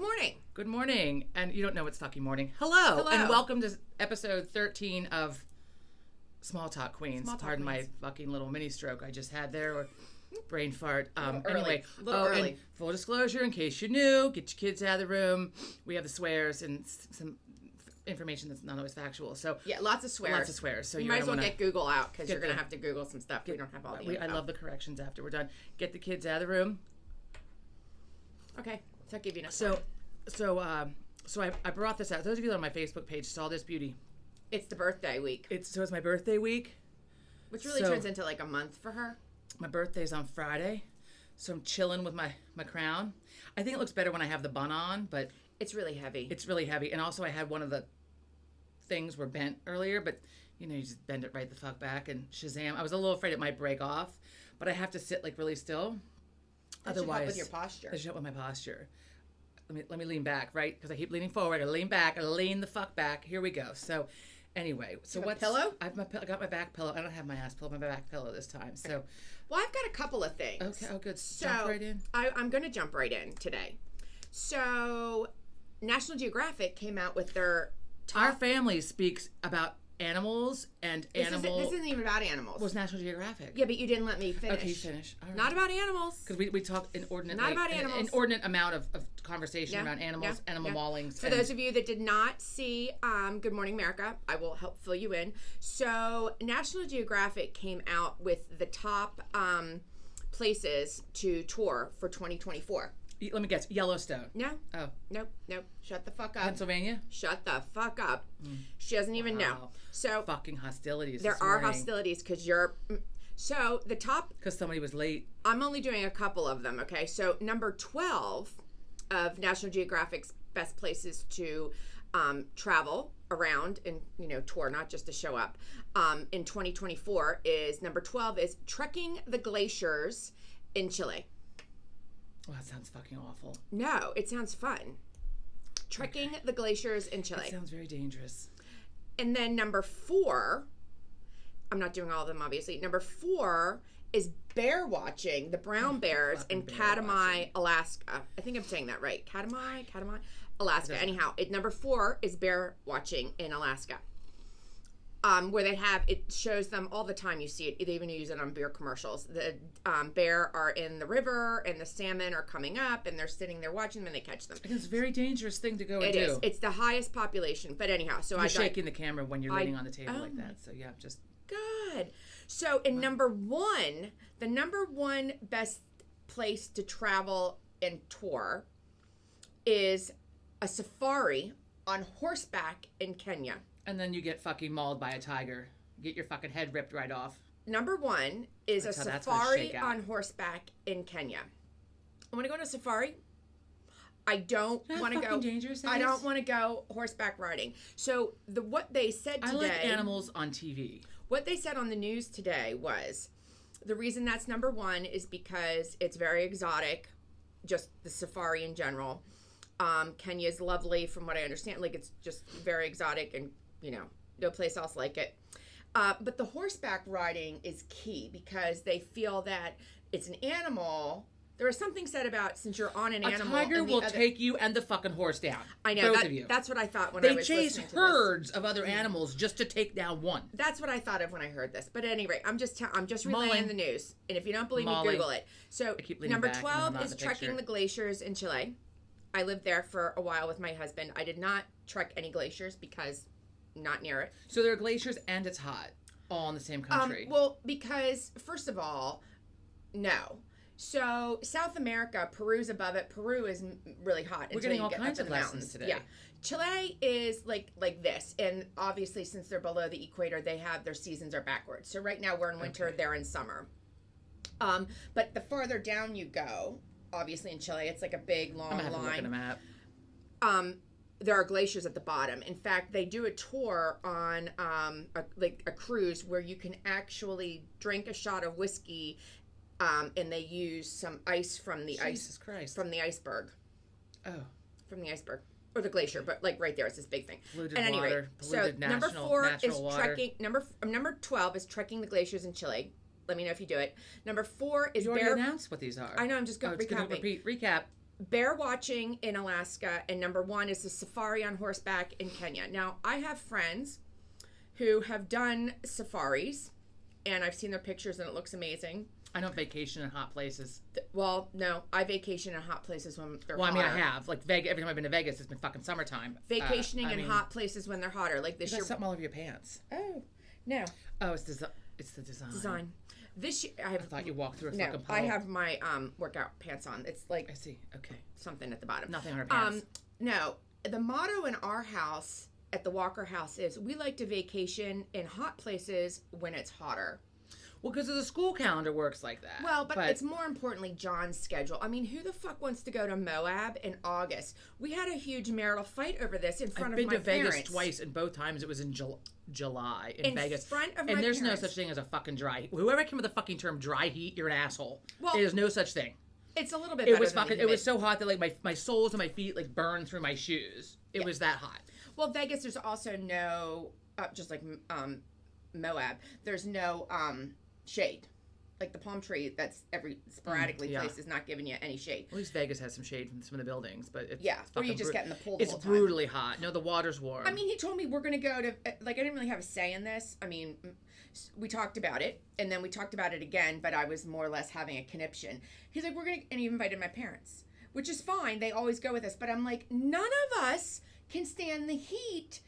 morning. Good morning. And you don't know it's fucking morning. Hello. And welcome to episode 13 of Small Talk Queens. Pardon my fucking little mini stroke I just had there. Or brain fart. Anyway. Early. And full disclosure, in case you're new, get your kids out of the room. We have the swears and some information that's not always factual. So yeah, lots of swears. So you might as well get Google out because you're going to have to Google some stuff. We don't have all the info. I love the corrections after we're done. Get the kids out of the room. Okay. So I'll give you enough time. So I brought this out. Those of you that are on my Facebook page saw this beauty. It's the birthday week. It's my birthday week. Which really turns into like a month for her. My birthday's on Friday. So I'm chilling with my crown. I think it looks better when I have the bun on, but... It's really heavy. It's really heavy. And also I had one of the things were bent earlier, but you just bend it right the fuck back and Shazam. I was a little afraid it might break off, but I have to sit like really still. That should help with your posture. That should help with my posture. Let me lean back, right? Because I keep leaning forward. I lean back. I lean the fuck back. Here we go. So, anyway, what pillow? I got my back pillow. I don't have my ass pillow. My back pillow this time. So, well, I've got a couple of things. Okay. Oh, good. Jump right in. I'm going to jump right in today. So, National Geographic came out with their top... Our family speaks about animals and animals. This isn't even about animals. It was National Geographic. Yeah, but you didn't let me finish. Okay, finish. All right. Not about animals. Because we talked inordinately. Not about animals. An inordinate amount of conversation around animals, animal maulings. For those of you that did not see Good Morning America, I will help fill you in. So National Geographic came out with the top places to tour for 2024. Let me guess. Yellowstone. No. Oh. Nope. Shut the fuck up. Pennsylvania? Shut the fuck up. She doesn't even know. So fucking hostilities. There are hostilities because you're... So the top... Because somebody was late. I'm only doing a couple of them, okay? So number 12 of National Geographic's best places to travel around and, tour, not just to show up, in 2024 is number 12 is trekking the glaciers in Chile. Well, that sounds fucking awful. No, it sounds fun. Trekking the glaciers in Chile. It sounds very dangerous. And then number 4, I'm not doing all of them, obviously. Number 4 is bear watching, the brown bears in Katmai, Alaska. I think I'm saying that right. Katmai, Alaska. Anyhow, number 4 is bear watching in Alaska. Where it shows them all the time. You see it. They even use it on beer commercials. The bear are in the river, and the salmon are coming up, and they're sitting there watching them, and they catch them. It's a very dangerous thing to go and do. It is. It's the highest population. But anyhow, so you're shaking the camera when you're leaning on the table like that. So yeah, just good. So in number 1, the number 1 best place to travel and tour is a safari on horseback in Kenya. And then you get fucking mauled by a tiger. Get your fucking head ripped right off. Number 1 is a safari on horseback in Kenya. I want to go on a safari. I don't want to go. Dangerous, I don't want to go horseback riding. So what they said today. I like animals on TV. What they said on the news today was the reason that's number 1 is because it's very exotic, just the safari in general. Kenya is lovely, from what I understand. Like it's just very exotic and. No place else like it. But the horseback riding is key because they feel that it's an animal. There is something said about since you're on an animal. A tiger will take you and the fucking horse down. I know. Both of you. That's what I thought when I was listening to this. They chase herds of other animals just to take down one. That's what I thought of when I heard this. But at any rate, I'm just relaying the news. And if you don't believe me, Google it. So number 12 is trekking the glaciers in Chile. I lived there for a while with my husband. I did not trek any glaciers because... not near it. So there are glaciers and it's hot all in the same country. Well, because first of all, no. So South America, Peru's above it. Peru is really hot. We're getting all kinds of lessons today. Yeah. Chile is like this, and obviously since they're below the equator, their seasons are backwards. So right now we're in winter, they're in summer. But the farther down you go, obviously in Chile, it's like a big long line. I'm gonna have to look at a map. There are glaciers at the bottom. In fact, they do a tour on a cruise where you can actually drink a shot of whiskey, and they use some ice from the iceberg. Oh, from the iceberg or the glacier, but like right there, it's this big thing. Polluted water. Polluted number 4 is water. trekking. Number 12 is trekking the glaciers in Chile. Let me know if you do it. Number 4 is you already announced what these are. I know. I'm just going to recap. Recap. bear watching in Alaska, and number 1 is the safari on horseback in Kenya. Now, I have friends who have done safaris, and I've seen their pictures, and it looks amazing. I don't vacation in hot places. Well, no, I vacation in hot places when they're hotter. Well, I mean, I have. Like, Vegas, every time I've been to Vegas, it's been fucking summertime. Vacationing in hot places when they're hotter. Like this year. Something all over your pants. Oh, no. Oh, it's the design. Design. This year, I thought you walked through a fucking I have my workout pants on. It's like... I see. Okay. Something at the bottom. Nothing on our pants. No. The motto in our house, at the Walker house, is we like to vacation in hot places when it's hotter. Well, because the school calendar works like that. Well, but it's more importantly John's schedule. I mean, who the fuck wants to go to Moab in August? We had a huge marital fight over this in front of my parents. I've been to Vegas twice, and both times it was in July in Vegas. In front of my parents. And there's no parents. such thing as a fucking dry heat. Whoever came with the fucking term dry heat, you're an asshole. Well, there's no such thing. It's a little bit better than It was so hot that like my soles and my feet like burned through my shoes. It was that hot. Well, Vegas, there's also no, just like Moab, there's no shade. Like the palm tree that's sporadically placed is not giving you any shade. At least Vegas has some shade from some of the buildings, but it's or you just get in the pool the It's whole time. brutally hot. No, the water's warm. I mean, he told me we're going to go to, like, I didn't really have a say in this. I mean, we talked about it, and then we talked about it again, but I was more or less having a conniption. He's like, and he invited my parents, which is fine. They always go with us. But I'm like, none of us can stand the heat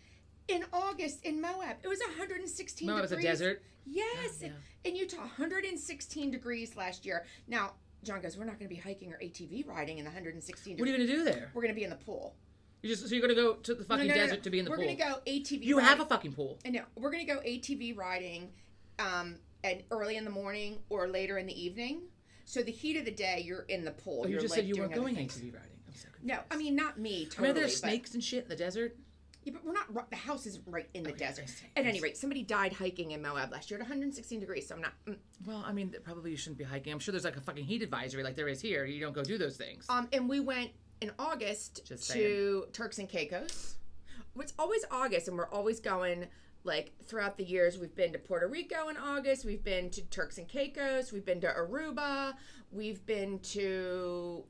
in August in Moab. It was 116 Moab degrees. Was a desert? Yes. Yeah. In Utah, 116 degrees last year. Now, John goes, we're not going to be hiking or ATV riding in the 116 degrees. What are you going to do there? We're going to be in the pool. So you're going to go to the fucking desert to be in the pool? We're going to go ATV You riding. have a fucking pool. I know. We're going to go ATV riding and early in the morning or later in the evening. So the heat of the day, you're in the pool. You just like said you weren't going things. ATV riding. I'm so confused. No, I mean, not me, totally. I mean, there's snakes and shit in the desert. Yeah, but we're not. The house isn't right in the desert. At any rate, somebody died hiking in Moab last year at 116 degrees. So I'm not. Well, I mean, probably you shouldn't be hiking. I'm sure there's like a fucking heat advisory, like there is here. You don't go do those things. And we went in August to Turks and Caicos. It's always August, and we're always going. Like throughout the years, we've been to Puerto Rico in August. We've been to Turks and Caicos. We've been to Aruba. We've been to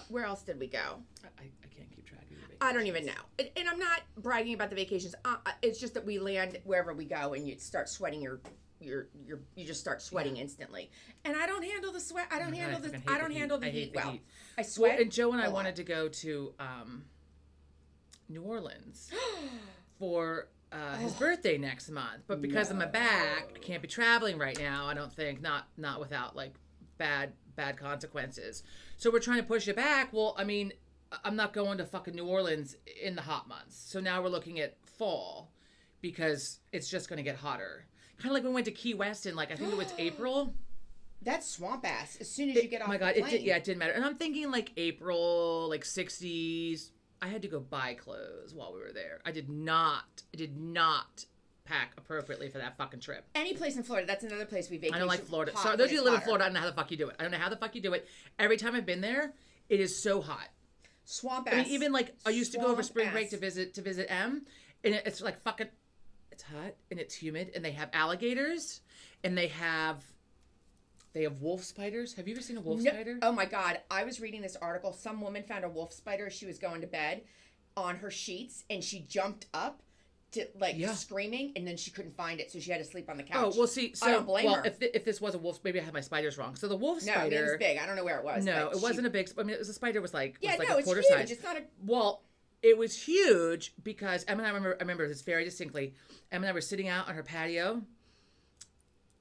where else did we go? I can't keep track of your vacations. I don't even know. And I'm not bragging about the vacations. It's just that we land wherever we go, and you start sweating you just start sweating instantly. And I don't handle the sweat. I don't handle the heat well. I sweat. Well, and Joe and I wanted to go to New Orleans for his birthday next month, but because of my back, I can't be traveling right now. I don't think not without like bad consequences. So we're trying to push it back. Well, I mean, I'm not going to fucking New Orleans in the hot months. So now we're looking at fall because it's just going to get hotter. Kind of like when we went to Key West in like I think it was April. That's swamp ass. As soon as you get off the plane. It didn't matter. And I'm thinking like April, like 60s. I had to go buy clothes while we were there. I did not pack appropriately for that fucking trip. Any place in Florida, that's another place we vacation. I don't like Florida. So those of you who live in Florida, I don't know how the fuck you do it. I don't know how the fuck you do it. Every time I've been there, it is so hot. Swamp ass. I mean, even like I used to go over spring break to visit M, and it's like fucking, it's hot and it's humid, and they have alligators, and they have wolf spiders. Have you ever seen a wolf spider? Oh my God. I was reading this article. Some woman found a wolf spider as she was going to bed on her sheets, and she jumped up to screaming, and then she couldn't find it, so she had to sleep on the couch. Oh, well, see, so, I don't blame her. If this was a wolf, maybe I had my spiders wrong. So the wolf spider... No, it was big. I don't know where it was. No, it wasn't a big... I mean, it was a spider was like, a quarter it's huge. size. It's not a... Well, it was huge because Emma and I remember this very distinctly. Emma and I were sitting out on her patio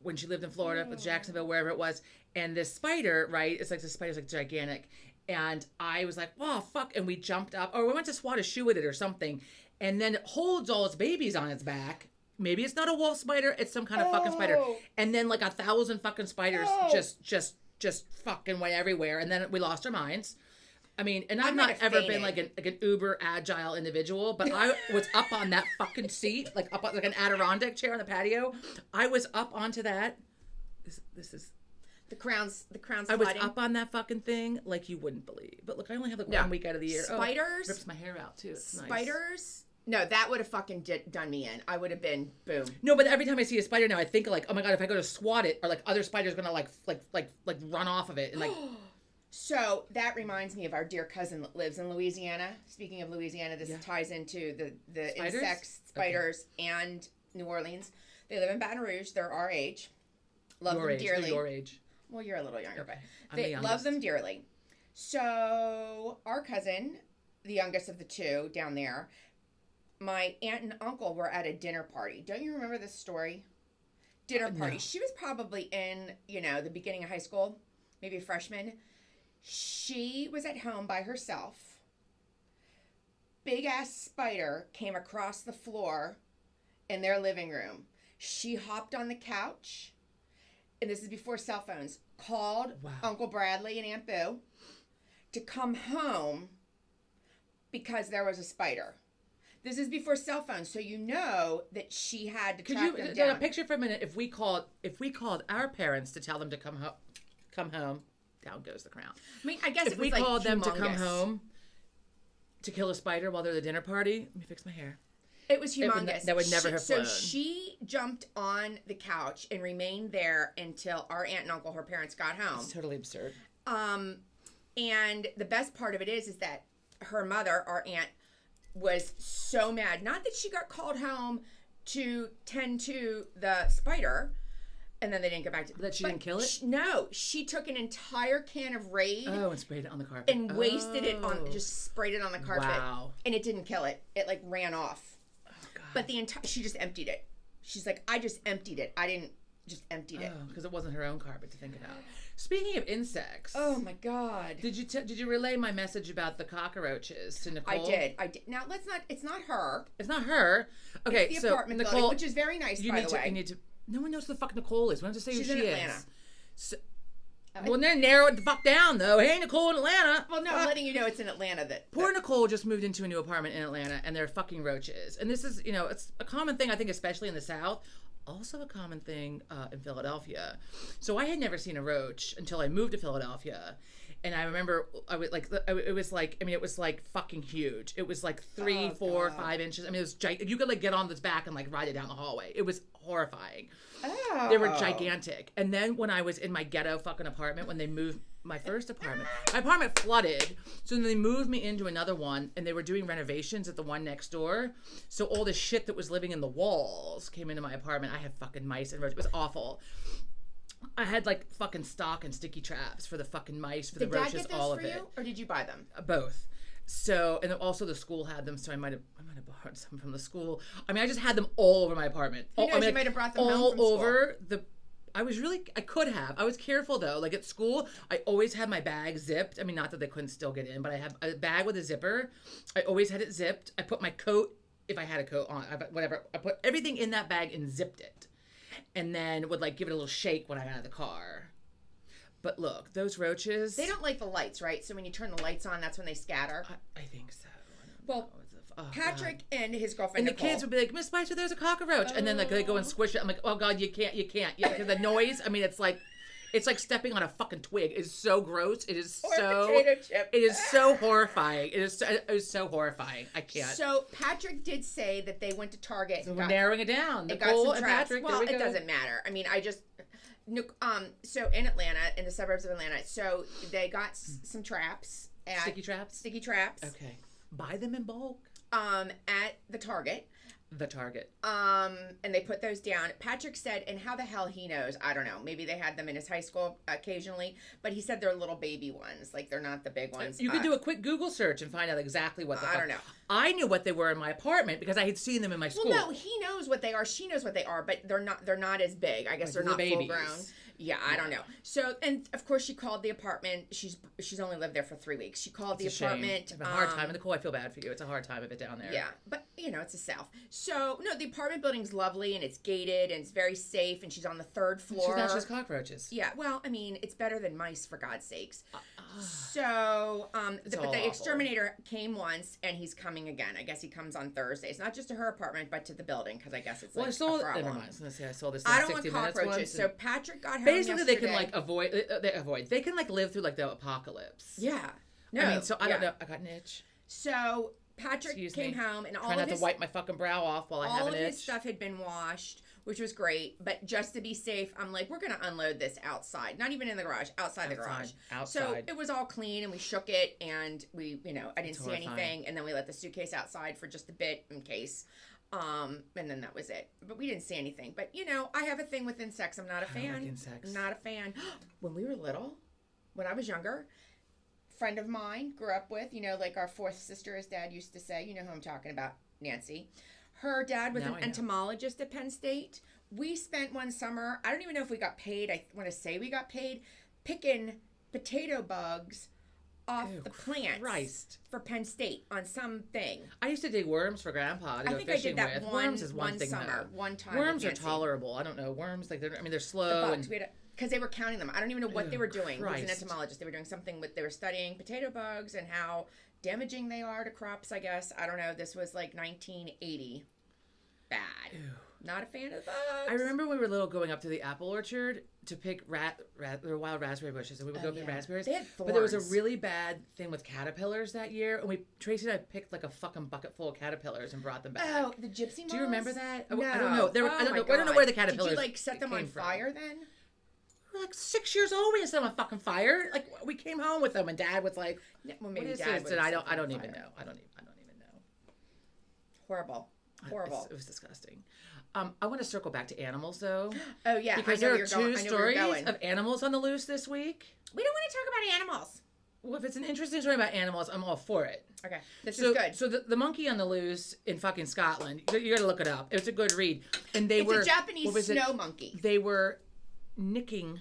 when she lived in Florida, with Jacksonville, wherever it was, and this spider, right, it's like the spider's like gigantic, and I was like, oh, fuck, and we jumped up, or we went to swat a shoe with it or something, and then it holds all its babies on its back. Maybe it's not a wolf spider, it's some kind of fucking spider, and then like 1,000 fucking spiders just fucking went everywhere, and then we lost our minds. I mean, and I've not ever been like an uber agile individual, but I was up on that fucking seat, like up on like an Adirondack chair on the patio. I was up onto that. This is the crown's I was up on that fucking thing like you wouldn't believe. But look, I only have like 1 week out of the year. Spiders rips my hair out too. It's spiders. Nice. No, that would have fucking done me in. I would have been boom. No, but every time I see a spider now, I think like, oh my God, if I go to swat it, or like other spiders gonna like run off of it and like. So that reminds me of our dear cousin that lives in Louisiana. Speaking of Louisiana, this ties into the Spiders? Insects, spiders, and New Orleans. They live in Baton Rouge. They're our age. Love them dearly. Your age. Well, you're a little younger, Okay. but they love them dearly. So our cousin, the youngest of the two down there, my aunt and uncle were at a dinner party. Don't you remember this story? Dinner party. No. She was probably in, the beginning of high school, maybe a freshman. She was at home by herself. Big ass spider came across the floor in their living room. She hopped on the couch, and this is before cell phones, called Uncle Bradley and Aunt Boo to come home because there was a spider. This is before cell phones, so you know that she had to track them down. A picture for a minute? If we called our parents to tell them to come home, down goes the crown. I mean, I guess if we called them to come home to kill a spider while they're at the dinner party, let me fix my hair. It was humongous. That would never have flown. So she jumped on the couch and remained there until our aunt and uncle, her parents, got home. It's totally absurd. And the best part of it is that her mother, our aunt, was so mad. Not that she got called home to tend to the spider, and then they didn't get back to that. She didn't kill it? No, she took an entire can of Raid. Oh, and sprayed it on the carpet. And wasted it just sprayed it on the carpet. Wow. And it didn't kill it. It ran off. Oh, God. But she just emptied it. She's like, I just emptied it. I didn't just emptied it. Oh, because it wasn't her own carpet to think about. Speaking of insects. Oh my God. Did you relay my message about the cockroaches to Nicole? I did. Now it's not her. It's not her. Okay, it's the so apartment Nicole, building, which is very nice, by the way. You need to. No one knows who the fuck Nicole is. We don't have to say She's who she in Atlanta. is. So, well, then narrow it the fuck down, though. Hey, Nicole in Atlanta. Well, no, I'm letting you know it's in Atlanta. Poor Nicole just moved into a new apartment in Atlanta, and they're fucking roaches. And this is, it's a common thing, I think, especially in the South. Also a common thing in Philadelphia. So I had never seen a roach until I moved to Philadelphia. And I remember it was like fucking huge. It was like 3, 4, 5 inches. I mean, it was you could get on this back and ride it down the hallway. It was horrifying. Oh. They were gigantic. And then when I was in my ghetto fucking apartment, when they moved my first apartment, my apartment flooded. So then they moved me into another one, and they were doing renovations at the one next door. So all the shit that was living in the walls came into my apartment. I had fucking mice and roaches. It was awful. I had fucking stock and sticky traps for the fucking mice, for the roaches, Dad get those all for of it. You, or did you buy them? Both. So, and then also the school had them, so I might have borrowed some from the school. I mean, I just had them all over my apartment. You might have brought them home from all over the. I could have. I was careful though. At school, I always had my bag zipped. I mean, not that they couldn't still get in, but I had a bag with a zipper. I always had it zipped. I put my coat, if I had a coat on, whatever. I put everything in that bag and zipped it. And then would give it a little shake when I got out of the car. But look, those roaches. They don't like the lights, right? So when you turn the lights on, that's when they scatter. I think so. Well, Patrick and his girlfriend and the Nicole. kids would be like, Miss Spicer, there's a cockroach. And then they go and squish it. I'm like, oh God, you can't. Yeah, because the noise, I mean, it's like stepping on a fucking twig. It is so gross. It is It is so horrifying. It is so horrifying. I can't. So Patrick did say that they went to Target. So we're narrowing it down. Nicole and Patrick. Well, it doesn't matter. I mean, so in Atlanta, in the suburbs of Atlanta, so they got some traps. Sticky traps? Sticky traps. Okay. Buy them in bulk. At the Target. And they put those down. Patrick said, and how the hell he knows, I don't know. Maybe they had them in his high school occasionally, but he said they're little baby ones. They're not the big ones. You could do a quick Google search and find out exactly what the I don't know. I knew what they were in my apartment because I had seen them in my school. Well, no, he knows what they are. She knows what they are, but they're not as big. I guess they're not full grown. Yeah, I don't know. So, and of course, she called the apartment. She's only lived there for 3 weeks. She called the apartment. It's a hard time. Nicole, I feel bad for you. It's a hard time of it down there. Yeah, but it's the South. So, no, the apartment building's lovely and it's gated and it's very safe. And she's on the 3rd floor. She's not just cockroaches. Yeah, well, I mean, it's better than mice, for God's sakes. So, but the exterminator came once and he's coming again. I guess he comes on Thursdays, not just to her apartment, but to the building because I guess it's a problem. Never mind. I saw this. I don't want cockroaches. So Patrick got home basically yesterday. they can avoid. They can live through the apocalypse. Yeah. No. I mean, so I don't know. I got an itch. So Patrick came home and try not to wipe my fucking brow off while I have an itch. All of his stuff had been washed. which was great. But just to be safe, I'm like, we're gonna unload this outside, not even in the garage, outside the garage. So it was all clean, and we shook it, and we, I didn't see anything, and then we let the suitcase outside for just a bit in case. And then that was it. But we didn't see anything. But I have a thing with insects. I'm not a fan. I don't like insects. I'm not a fan. When we were little, when I was younger, friend of mine grew up with, like our fourth sister, as Dad used to say, who I'm talking about, Nancy. Her dad was an entomologist at Penn State. We spent one summer, I don't even know if we got paid, I want to say we got paid, picking potato bugs off the plants for Penn State on something. I used to dig worms for Grandpa to go fishing with. I think I did that worms is one thing summer, one time. Worms are tolerable. I don't know. Worms, they're slow. The bugs, because they were counting them. I don't even know what they were doing. He was an entomologist. They were doing something they were studying potato bugs and how damaging they are to crops, I guess. I don't know. This was like 1980. Bad. Ew. Not a fan of bugs. I remember when we were little going up to the apple orchard to pick wild raspberry bushes, and we would go pick raspberries. They had thorns. But there was a really bad thing with caterpillars that year, and Tracy and I picked like a fucking bucket full of caterpillars and brought them back. Oh, the gypsy moths? Do you remember that? No. I don't know. I don't know where the caterpillars. Did you set them on fire then? We were like 6 years old. We didn't set them on fucking fire. Like we came home with them, and Dad was like, "Well, maybe what Dad." Is this? I don't even know. I don't even know. Horrible. It was disgusting. I want to circle back to animals, though. Oh, yeah. Because there are two stories of animals on the loose this week. We don't want to talk about animals. Well, if it's an interesting story about animals, I'm all for it. Okay. This is good. So the monkey on the loose in fucking Scotland, you got to look it up. It's a good read. And it's a Japanese snow monkey. They were nicking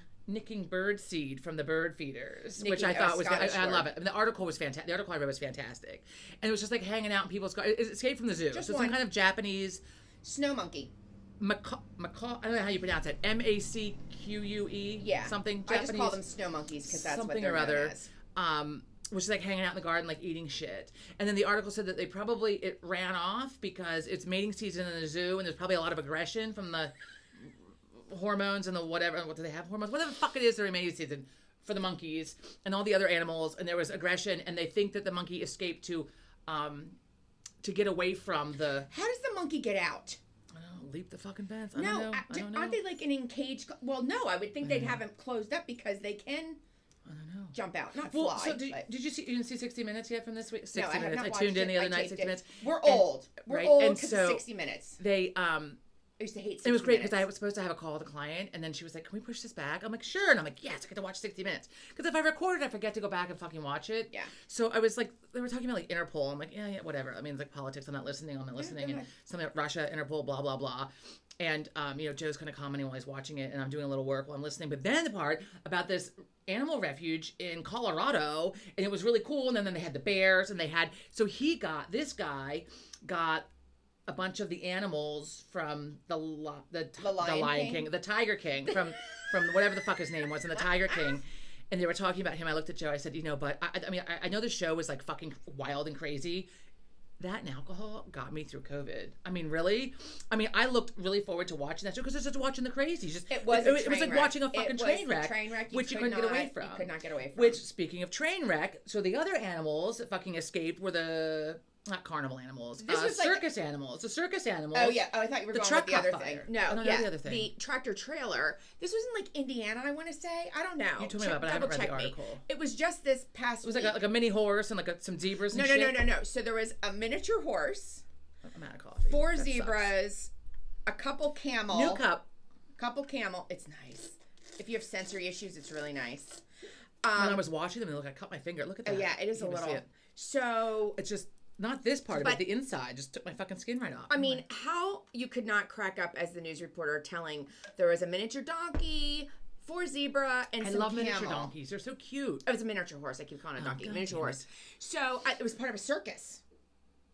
bird seed from the bird feeders, which I thought was I love it. I mean, the article was fantastic. The article I read was fantastic, and it was just like hanging out in people's gardens. It escaped from the zoo. Just so some kind of Japanese snow monkey. Macaw. I don't know how you pronounce it. MACQUE. Yeah. Something Japanese. I just call them snow monkeys because that's what they're known as. Which is like hanging out in the garden, like eating shit. And then the article said that it ran off because it's mating season in the zoo, and there's probably a lot of aggression from the hormones and the whatever. What do they have? Hormones? Whatever the fuck it is, they're in mating season for the monkeys and all the other animals. And there was aggression, and they think that the monkey escaped to get away from the. How does the monkey get out? Leap the fucking fence. I don't know. Aren't they like an encaged? Well, no, I would think they'd have them closed up because they can. I don't know. Jump out, not fly. So did you see? You didn't see 60 Minutes yet from this week? 60 no, I Minutes. Have not I tuned in the other night. 60 it. Minutes. We're old. We're old because of 60 Minutes. They I used to hate 60 It was great because I was supposed to have a call with a client, and then she was like, "Can we push this back?" I'm like, "Sure," and I'm like, "Yes, I get to watch 60 Minutes." Because if I record it, I forget to go back and fucking watch it. Yeah. So I was like, they were talking about like Interpol. I'm like, yeah, whatever. I mean, it's like politics. I'm not listening. And something about Russia, Interpol, blah blah blah. And Joe's kind of commenting while he's watching it, and I'm doing a little work while I'm listening. But then the part about this animal refuge in Colorado, and it was really cool. And then they had the bears, and this guy got a bunch of the animals from the Lion King, the Tiger King, from whatever the fuck his name was, and the Tiger King. And they were talking about him. I looked at Joe. I said, but I know the show was like fucking wild and crazy. That and alcohol got me through COVID. I mean, really? I mean, I looked really forward to watching that show because it's just watching the crazies. It was like watching a fucking train wreck, which you couldn't get away from. You could not get away from. Which, speaking of train wreck, so the other animals that fucking escaped were not carnival animals. This was circus animals. The circus animals. Oh, yeah. Oh, I thought you were going with the other thing. No, the other thing. The tractor trailer. This was in, like, Indiana, I want to say. I don't know. You told me about it, but I haven't read the article. It was just this past week. It was like a mini horse and, like, some zebras and shit? No. So there was a miniature horse. I'm out of coffee. 4 zebras. A couple camel. New cup. Couple camel. It's nice. If you have sensory issues, it's really nice. When I was watching them, I cut my finger. Look at that. Oh, yeah. It is a little. So. It's just. Not this part, but the inside. Just took my fucking skin right off. I mean, how you could not crack up as the news reporter telling there was a miniature donkey, 4 zebra, and some camel. I love miniature donkeys. They're so cute. It was a miniature horse. I keep calling it a donkey. Miniature horse. So it was part of a circus.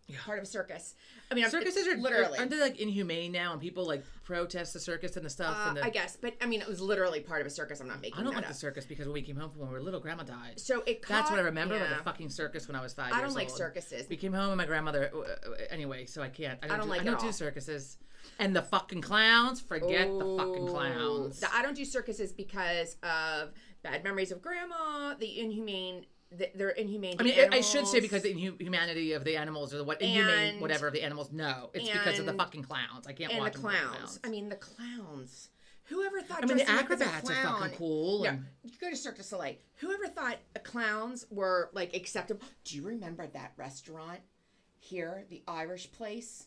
Yeah. Part of a circus. I mean, circuses are literally aren't they like inhumane now, and people like protest the circus and the stuff. I guess, but I mean, it was literally part of a circus. I'm not making. I don't like the circus because when we came home from when we were little, Grandma died. So that's what I remember with the fucking circus when I was 5 years old. I don't like circuses. We came home and my grandmother. Anyway, so I can't. I don't do circuses. And the fucking clowns. Forget the fucking clowns. I don't do circuses because of bad memories of Grandma, the inhumane they're inhumane. I mean, I should say because the humanity of the animals or what inhumane whatever of the animals. No, it's because of the fucking clowns. I can't watch the clowns. I mean, the clowns. Whoever thought? I mean, the acrobats are fucking cool. Yeah, you go to Cirque du Soleil. Whoever thought clowns were like acceptable? Do you remember that restaurant here, the Irish place?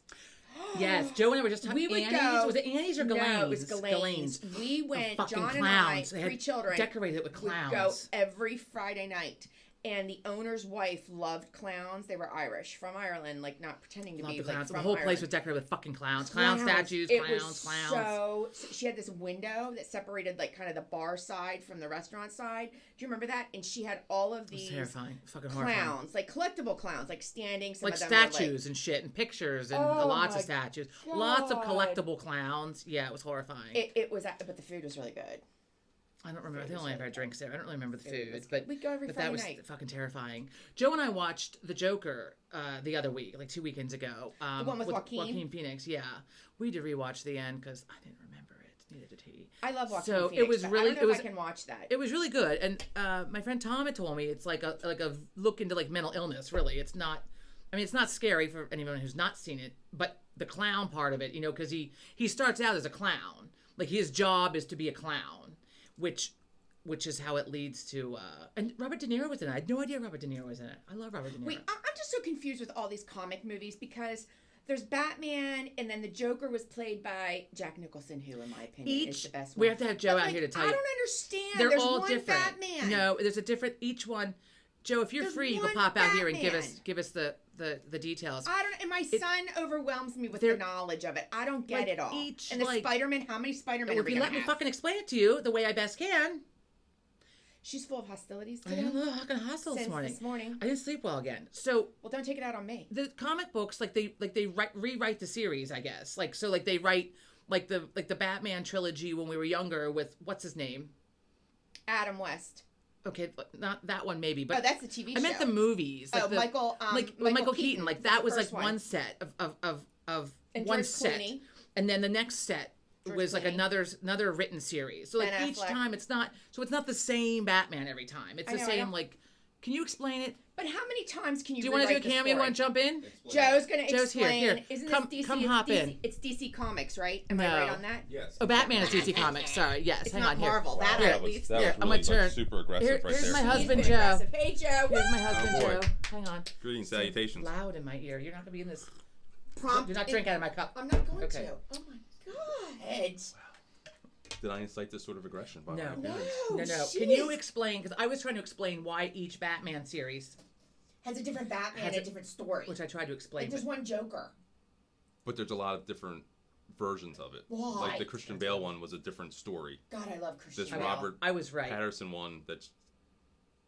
Yes, Joe and I were just talking. We would Annie's? go. Was it Annie's or Ghislaine's? No, it was Ghislaine's. We went. John clowns. and I, 3 children, decorated it with clowns. Would go every Friday night. And the owner's wife loved clowns. They were Irish, from Ireland, like not pretending to be like clowns. from The whole Ireland. place was decorated with fucking clowns. Clown statues, clowns. So she had this window that separated like kind of the bar side from the restaurant side. Do you remember that? And she had all of these terrifying, fucking clowns, horrifying. like collectible clowns, like standing, some like of them statues and shit, and pictures and lots of statues, lots of collectible clowns. Yeah, it was horrifying. It was, but the food was really good. I don't remember. I think I only ever had drinks there. I don't really remember the food, but we go every Friday that was night. Fucking terrifying. Joe and I watched The Joker the other week, like 2 weekends ago. The one with Joaquin? Joaquin Phoenix. Yeah, we had to rewatch the end because I didn't remember it. Neither did he. I love Joaquin so Phoenix. It was really. I don't know if I can watch that. It was really good, and my friend Tom had told me it's like a look into like mental illness. Really, it's not. I mean, it's not scary for anyone who's not seen it, but the clown part of it, because he starts out as a clown. Like his job is to be a clown, which is how it leads to and Robert De Niro was in it. I had no idea Robert De Niro was in it. I love Robert De Niro. Wait, I'm just so confused with all these comic movies because there's Batman and then the Joker was played by Jack Nicholson, who in my opinion is the best one. We have to have Joe out here to tell you. I don't understand. There's all one different. Batman. No, there's a different each one. Joe, if you're free, you can pop out here and give us the details. I don't. And my son overwhelms me with the knowledge of it. I don't get it all. And the Spider-Man. How many Spider-Man? If you let me fucking explain it to you the way I best can. She's full of hostilities today. I had a little fucking hostile this morning. I didn't sleep well again. So don't take it out on me. The comic books, they rewrite the series, I guess. They write the Batman trilogy when we were younger with what's his name? Adam West. Okay, not that one maybe, but that's the TV show. I meant the movies. Michael Keaton. Like that was like one set of and one George set, Clooney. And then the next set was like another written series. So like Ben each Affleck. time it's not the same Batman every time. It's the same like. Can you explain it? But how many times can you? Do you want to do a cameo? Want to jump in? Joe's going to explain. Joe's here. Isn't come, this DC? Come hop DC, in. It's DC Comics, right? Am I right on that? Yes. Oh, Batman is DC Comics. Sorry. Yes. It's hang not on Marvel. here. That Wow, at least. that was I'm really gonna turn. super aggressive right Here's there. my husband, Joe. Aggressive. Hey, Joe. Here's my husband, boy. Joe. Hang on. Greetings, salutations. It's loud in my ear. You're not gonna be in this. Prompt. Do not drink out of my cup. I'm not going Okay. to. Oh my God. Did I incite this sort of aggression? By No. my appearance? No. Jeez. Can you explain? Because I was trying to explain why each Batman series Has a different Batman and a different story. which I tried to explain. Like there's one Joker. But there's a lot of different versions of it. Why? Like the Christian Bale one was a different story. God, I love Christian This Bale. Robert I was right. Patterson one that's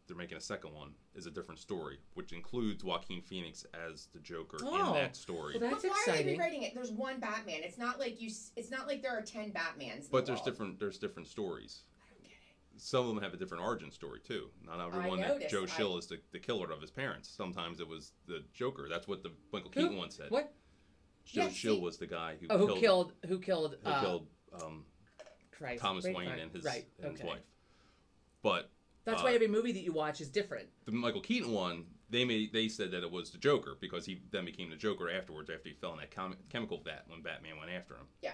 they're making a second one is a different story, which includes Joaquin Phoenix as the Joker in that story. Well, that's But why are they exciting. rewriting it? There's one Batman. It's not like It's not like there are 10 Batmans. In But the there's world. different stories. I don't get it. Some of them have a different origin story too. Not everyone that noticed. Joe Schill is the killer of his parents. Sometimes it was the Joker. That's what the Michael Who? Keaton one said. What? Joe Yeah, Schill see- was the guy who Who killed Christ. Thomas Wait, Wayne fine. and his okay. wife. But That's why every movie that you watch is different. the Michael Keaton one, they said that it was the Joker because he then became the Joker afterwards after he fell in that chemical vat when Batman went after him. Yeah.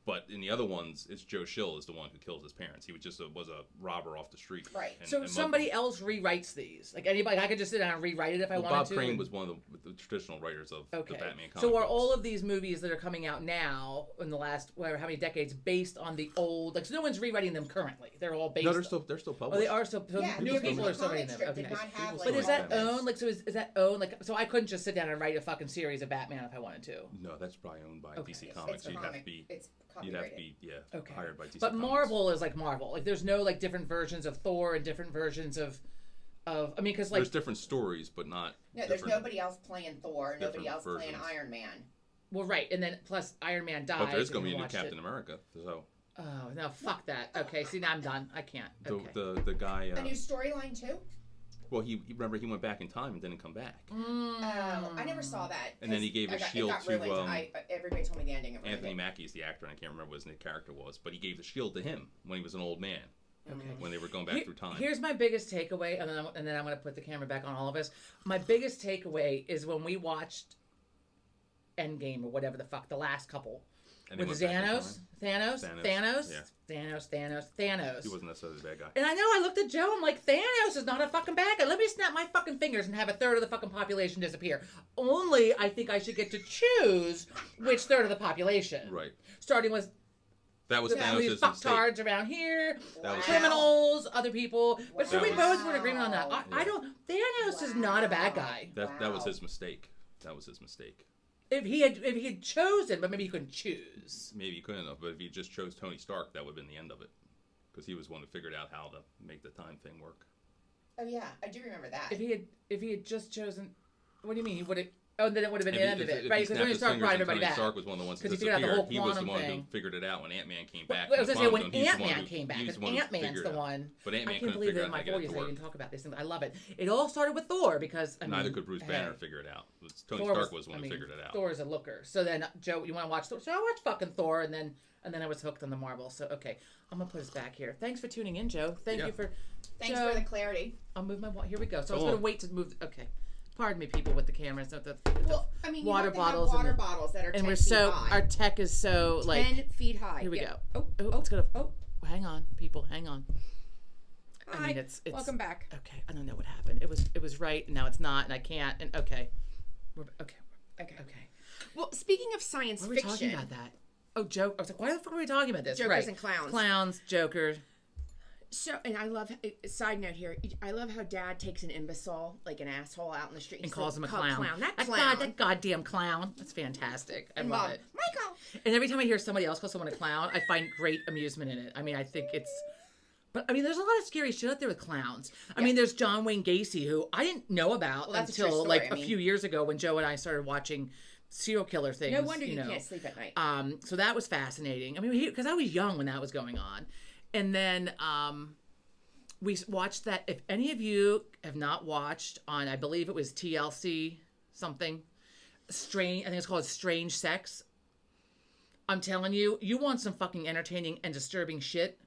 But in the other ones, it's Joe Schill is the one who killed his parents. He was just was a robber off the street. Right. So and somebody else rewrites these. Like anybody, I could just sit down and rewrite it if I wanted Bob to. Crane was one of the traditional writers of the Batman comic So are books. all of these movies that are coming out now in the last whatever how many decades based on the old? Like so no one's rewriting them currently. They're all based. No, they're still Oh, published. they are still. So Yeah, new the people original are still writing comic them. strip did not have, But like, But is that romance. owned? Like so is that owned? Like so I couldn't just sit down and write a fucking series of Batman if I wanted to. No, that's probably owned by DC It's Comics. a You'd comic. have to be. It's You'd have to copyrighted. be Okay. hired by DC But Comics. Marvel is like Marvel. Like there's no like different versions of Thor and different versions of I mean because like there's different stories, but not. No, there's different- nobody else playing Thor. Nobody different else playing versions. Iron Man. well right and then plus Iron Man dies. But there's going going to to be a new Captain America. So Oh no! Fuck that. Okay, see now I'm done. I can't. Okay. the guy. A new storyline too. Well, he remember he went back in time and didn't come back. Oh, I never saw that. And then he gave his 'cause shield it got to, ruined. Everybody told me the ending of it. Anthony Mackie is the actor, and I can't remember what his character was, but he gave the shield to him when he was an old man. Okay. When they were going back through time. Here's my biggest takeaway, and then I'm going to put the camera back on all of us. My biggest takeaway is when we watched Endgame or whatever the fuck, the last couple. With Thanos. He wasn't necessarily the bad guy. And I know, I looked at Joe, I'm like, Thanos is not a fucking bad guy. Let me snap my fucking fingers and have a third of the fucking population disappear. Only I think I should get to choose which third of the population. Right. Starting with that was Thanos' fucktards around here, criminals, other people. But so we both were in agreement on that. I don't. Thanos is not a bad guy. That was his mistake. That was his mistake. If he had chosen, but maybe he couldn't choose. Maybe he couldn't have, but if he just chose Tony Stark, that would have been the end of it, because he was the one who figured out how to make the time thing work. Oh yeah, I do remember that. If he had just chosen, what do you mean? He would have. Oh, then it would have been the end of it, right? Because Tony Stark brought everybody back. Stark was one of the ones who disappeared. He was the one who figured it out when Ant-Man came back. I was going to say when Ant-Man came back, because Ant-Man's the one. But Ant-Man I can't believe that in my 40s I didn't talk about these things. I love it. It all started with Thor because neither could Bruce Banner figure it out. Tony Stark was the one who figured it out. Thor is a looker. So then, Joe, you want to watch Thor? So I watched fucking Thor, and then I was hooked on the Marvel. So okay, I'm gonna put us back here. Thanks for tuning in, Joe. Thanks for the clarity. I'll move my. Here we go. So I was gonna wait to move. Okay. Pardon me, people with the cameras. Water bottles. Water bottles that are 10 feet high. Our tech is so 10 feet high. Here we go. It's gonna. Hang on, people. Hang on. Hi. I mean, it's welcome back. Okay, I don't know what happened. It was right, and now it's not, and I can't. And okay. Okay. Well, speaking of science fiction, fiction, were we talking about that? Oh, joke. I was like, why the fuck are we talking about this? Jokers and clowns. Clowns, Joker. So, and I love, side note here, I love how Dad takes an imbecile, like an asshole out in the street. And calls him a clown. That goddamn clown. That's fantastic. I love it. Michael! And every time I hear somebody else call someone a clown, I find great amusement in it. I mean, I think it's... But, I mean, there's a lot of scary shit out there with clowns. I mean, there's John Wayne Gacy, who I didn't know about until, like, a few years ago when Joe and I started watching serial killer things. No wonder you can't sleep at night. So that was fascinating. I mean, because I was young when that was going on. And then we watched that. If any of you have not watched on, I believe it was TLC something, I think it's called Strange Sex. I'm telling you, you want some fucking entertaining and disturbing shit.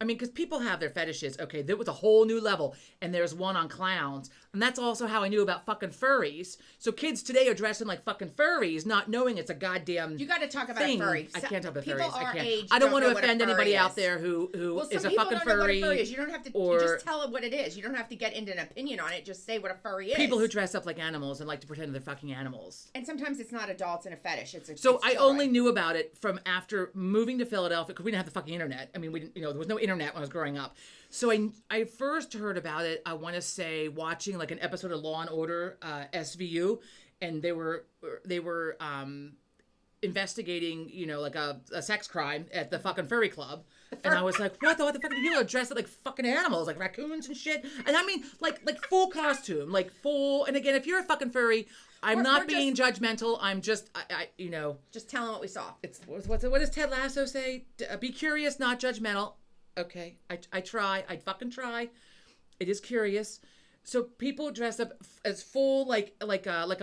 I mean, because people have their fetishes. Okay, there was a whole new level, and there's one on clowns. And that's also how I knew about fucking furries. So kids today are dressing like fucking furries, not knowing it's a goddamn You got to talk about thing. a furry. I can't talk about people furries. I can't. Age I don't want to know offend anybody out there who is a fucking furry. Know what a furry is. You don't have to. You just tell it what it is. You don't have to get into an opinion on it. Just say what a furry is. People who dress up like animals and like to pretend they're fucking animals. And sometimes it's not adults and a fetish. I only knew about it from after moving to Philadelphia because we didn't have the fucking internet. I mean, we didn't. There was no internet when I was growing up. So I first heard about it, I want to say, watching like an episode of Law and Order, SVU, and they were investigating, like a sex crime at the fucking furry club. And I was like, what the fuck? People are dressed up like fucking animals, like raccoons and shit. And I mean, like full costume, like full. And again, if you're a fucking furry, I'm not being judgmental. I'm just, just telling what we saw. What does Ted Lasso say? Be curious, not judgmental. Okay, I try. I fucking try. It is curious. So people dress up as full like a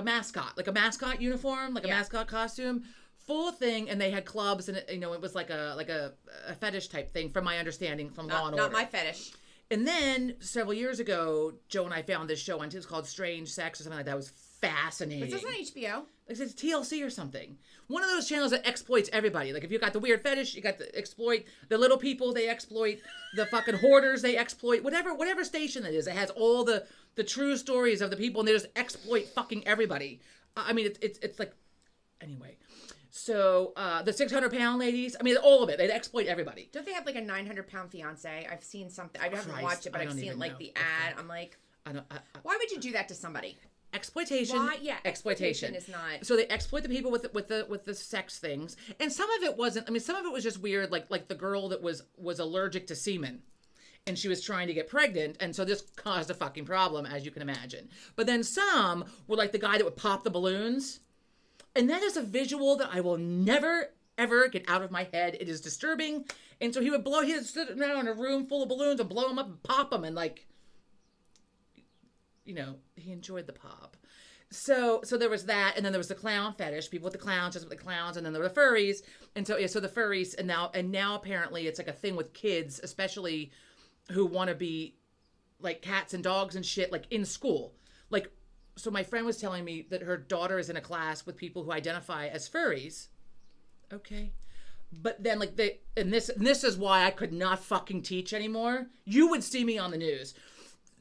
mascot uniform, like a mascot costume, full thing, and they had clubs, and it was like a fetish type thing, from my understanding from Law and Order. Not my fetish. And then several years ago, Joe and I found this show on. It was called Strange Sex or something like that. It was fascinating. Is this on HBO? Like it's TLC or something. One of those channels that exploits everybody. Like if you got the weird fetish, you got the exploit the little people. They exploit the fucking hoarders. They exploit whatever station it is. It has all the true stories of the people, and they just exploit fucking everybody. I mean, it's like anyway. So the 600-pound ladies. I mean, all of it. They exploit everybody. Don't they have like a 900-pound fiance? I've seen something. I haven't watched it, but I've seen like the ad. I'm like, why would you do that to somebody? Exploitation. Why? Yeah, exploitation is not. So they exploit the people with the sex things, and some of it wasn't. I mean, some of it was just weird, like the girl that was allergic to semen, and she was trying to get pregnant, and so this caused a fucking problem, as you can imagine. But then some were like the guy that would pop the balloons, and that is a visual that I will never ever get out of my head. It is disturbing, and so he would sit around in a room full of balloons and blow them up and pop them, and like. He enjoyed the pop. So there was that, and then there was the clown fetish, people with the clowns, just with the clowns, and then there were the furries, and so the furries, and now apparently it's like a thing with kids, especially who want to be like cats and dogs and shit, like in school. Like, so my friend was telling me that her daughter is in a class with people who identify as furries. Okay. But then like this is why I could not fucking teach anymore. You would see me on the news.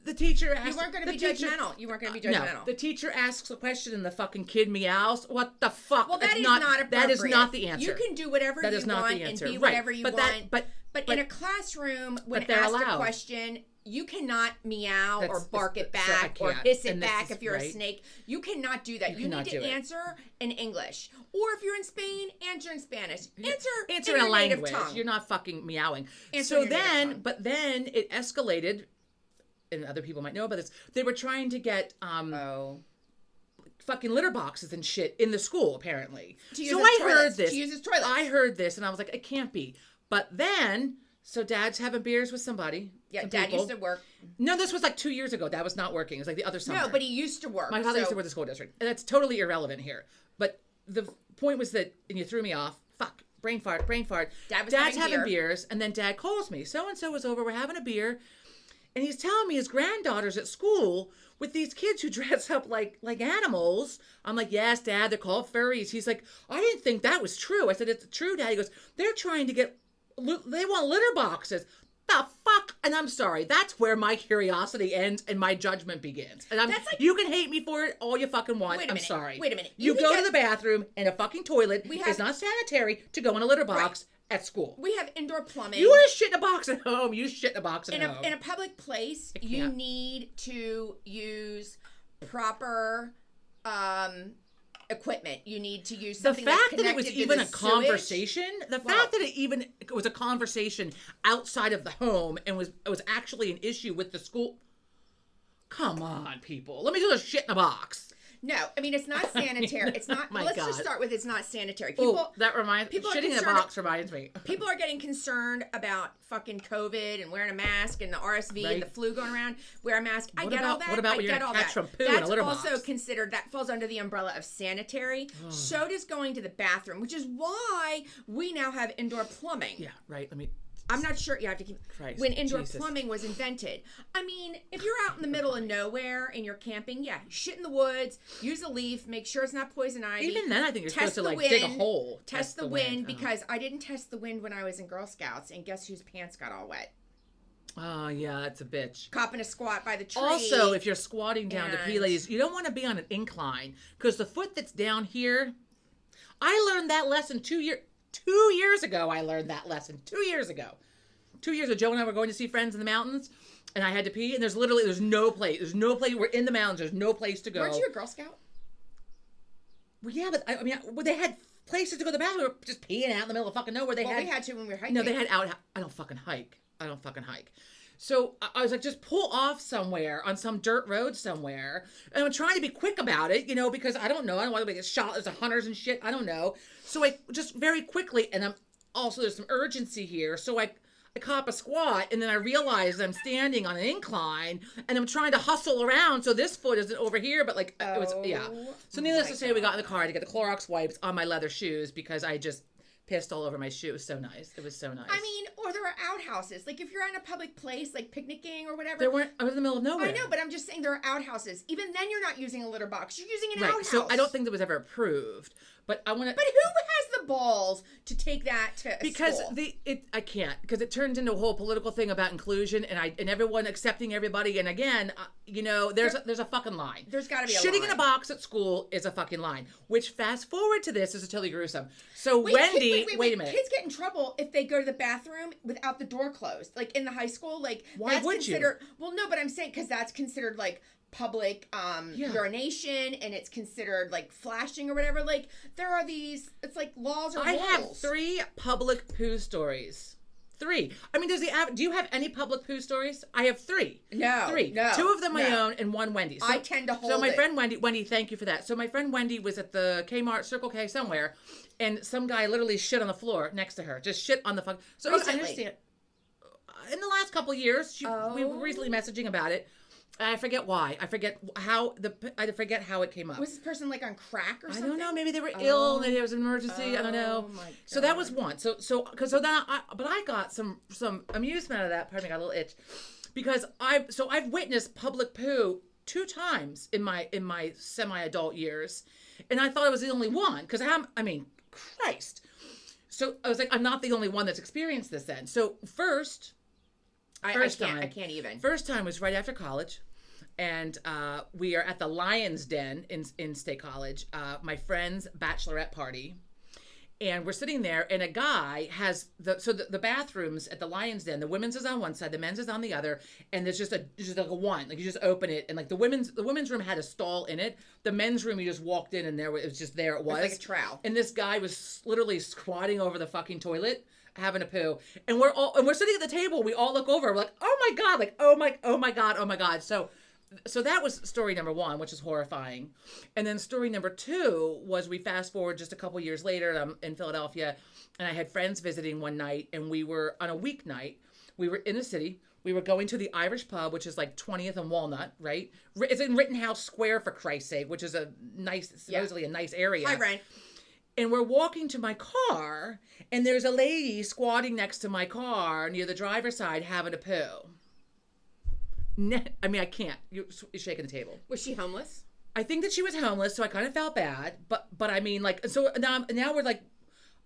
The teacher asked... You weren't going to be judgmental. You weren't going to be judgmental. No, the teacher asks a question and the fucking kid meows. What the fuck? Well, that is not appropriate. That is not the answer. You can do whatever you want and be whatever you want. But in a classroom, when asked a question, you cannot meow or bark it back or hiss it back if you're a snake. You cannot do that. You need to answer in English. Or if you're in Spain, answer in Spanish. Answer in a language. Tongue. You're not fucking meowing. But then it escalated... and other people might know about this, they were trying to get fucking litter boxes and shit in the school, apparently. So I heard this. To use as toilets. I heard this, and I was like, it can't be. But then, so Dad's having beers with somebody. Yeah, Dad used to work. No, this was like 2 years ago. Dad was not working. It was like the other summer. No, but he used to work. My father used to work at the school district. And that's totally irrelevant here. But the point was that, and you threw me off, fuck, brain fart. Dad's having beers, and then Dad calls me. So-and-so was over, we're having a beer. And he's telling me his granddaughter's at school with these kids who dress up like animals. I'm like, yes, Dad, they're called furries. He's like, I didn't think that was true. I said, it's true, Dad. He goes, they're trying to they want litter boxes. The fuck? And I'm sorry. That's where my curiosity ends and my judgment begins. And you can hate me for it all you fucking want. I'm sorry. Wait a minute. You go to the bathroom and a fucking toilet is not sanitary to go in a litter box. Right. At school. We have indoor plumbing. You want to shit in a box at home. You shit in a box at home. In a public place, you need to use proper equipment. You need to use something the fact that it was even a conversation. The fact that it was a conversation outside of the home and it was actually an issue with the school. Come on, people. Let me do a shit in a box. No, I mean it's not sanitary. It's not. Let's just start with it's not sanitary. Shitting in a box reminds me. People are getting concerned about fucking COVID and wearing a mask and the RSV and the flu going around. Wear a mask. I get all that. What about when you're gonna catch from poo in a litter box? That's also considered. That falls under the umbrella of sanitary. So does going to the bathroom, which is why we now have indoor plumbing. Yeah, right. I'm not sure. You have to keep when indoor plumbing was invented. I mean, if you're out in the middle of nowhere and you're camping, shit in the woods, use a leaf, make sure it's not poison ivy. Even then, I think you're supposed to dig a hole. Test the wind because I didn't test the wind when I was in Girl Scouts, and guess whose pants got all wet? Oh yeah, that's a bitch. Copping a squat by the tree. Also, if you're squatting down to pee, ladies, you don't want to be on an incline because the foot that's down here. I learned that lesson 2 years ago. I learned that lesson 2 years ago. 2 years ago, Joe and I were going to see friends in the mountains, and I had to pee, and there's no place. There's no place. We're in the mountains. There's no place to go. Weren't you a Girl Scout? Well, yeah, but I mean, they had places to go to the bathroom. We were just peeing out in the middle of fucking nowhere. We had to when we were hiking. No, they had out. I don't fucking hike. So I was like, just pull off somewhere on some dirt road somewhere. And I'm trying to be quick about it, because I don't know. I don't want to get shot. There's hunters and shit. I don't know. So I just very quickly, and there's some urgency here. So I cop a squat, and then I realize I'm standing on an incline, and I'm trying to hustle around so this foot isn't over here, but it was, So needless to say, we got in the car to get the Clorox wipes on my leather shoes because I just pissed all over my shoe. It was so nice. I mean, or there are outhouses. Like if you're in a public place, like picnicking or whatever. I was in the middle of nowhere. I know, but I'm just saying there are outhouses. Even then, you're not using a litter box. You're using an outhouse. So I don't think that was ever approved. But I want to. But who has the balls to take that to because school? I can't because it turns into a whole political thing about inclusion and everyone accepting everybody. And again, there's a fucking line. There's got to be a shitting line. in a box at school is a fucking line. Which fast forward to this is totally gruesome. So Wendy, wait a minute. Kids get in trouble if they go to the bathroom without the door closed. Like in the high school, why that's would considered. You? Well, no, but I'm saying because that's considered public urination, and it's considered flashing or whatever. There are these, it's laws or rules. I have 3 public poo stories. 3. I mean, do you have any public poo stories? I have 3. No. 3. No. 2 of them my own and 1 Wendy. I tend to hold So my friend Wendy, thank you for that. So my friend Wendy was at the Kmart, Circle K somewhere, and some guy literally shit on the floor next to her. Just shit on the fuck. So recently. I understand. In the last couple of years, we were recently messaging about it. I forget why. I forget how it came up. Was this person like on crack or something? I don't know. Maybe they were ill. Maybe there was an emergency. I don't know. Oh my God. So that was one. So then I got some amusement out of that. Pardon me, I got a little itch, because I've witnessed public poo 2 times in my semi-adult years, and I thought I was the only one, because Christ. So I was like, I'm not the only one that's experienced this then. So I can't even. First time was right after college. And we are at the Lion's Den in State College, my friend's bachelorette party. And we're sitting there, and a guy has the bathrooms at the Lion's Den. The women's is on one side, the men's is on the other, and there's just like a one. Like, you just open it, and like the women's room had a stall in it. The men's room, you just walked in, and it was just there. It was like a trowel. And this guy was literally squatting over the fucking toilet, having a poo. And we're sitting at the table. We all look over. We're like, oh my God, like oh my God. So that was story number 1, which is horrifying. And then story number 2 was, we fast forward just a couple years later, and I'm in Philadelphia, and I had friends visiting one night, and we were on a weeknight. We were in the city. We were going to the Irish pub, which is like 20th and Walnut, right? It's in Rittenhouse Square, for Christ's sake, which is supposedly a nice area. High rent. And we're walking to my car, and there's a lady squatting next to my car near the driver's side having a poo. I can't. You're shaking the table. Was she homeless? I think that she was homeless, so I kind of felt bad. But I mean, like, so now we're like,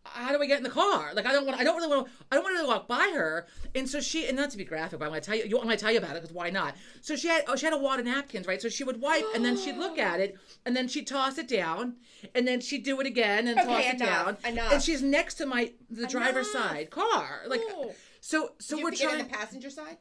how do we get in the car? Like, I don't want to walk by her. And so and not to be graphic, but I'm going to tell you about it, because why not? So she had a wad of napkins, right? So she would wipe, and then she'd look at it, and then she'd toss it down, and then she'd do it again and toss it down. Enough. And she's next to the driver's side car, like, so we're trying to get in the passenger side.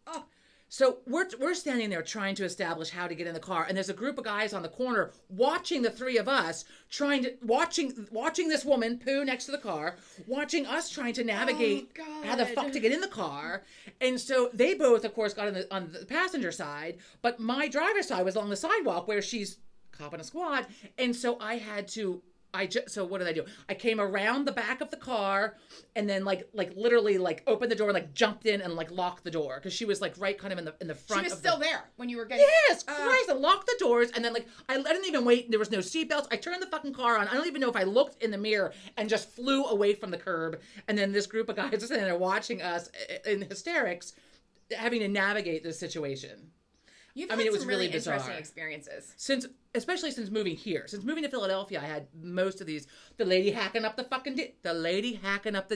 Oh. So we're standing there trying to establish how to get in the car, and there's a group of guys on the corner watching the 3 of us watching this woman poo next to the car, watching us trying to navigate how the fuck to get in the car. And so they both, of course, got on the passenger side, but my driver's side was along the sidewalk where she's copping a squat, and so I had to. So what did I do? I came around the back of the car, and then like literally like opened the door, like jumped in and like locked the door, because she was like right kind of in the front. She was still there when you were getting. Yes, Christ! I locked the doors, and then like I didn't even wait. There was no seatbelts. I turned the fucking car on. I don't even know if I looked in the mirror, and just flew away from the curb. And then this group of guys are sitting there watching us in hysterics, having to navigate this situation. It was really bizarre. Interesting experiences. Especially since moving here. Since moving to Philadelphia, I had most of these. The lady hacking up the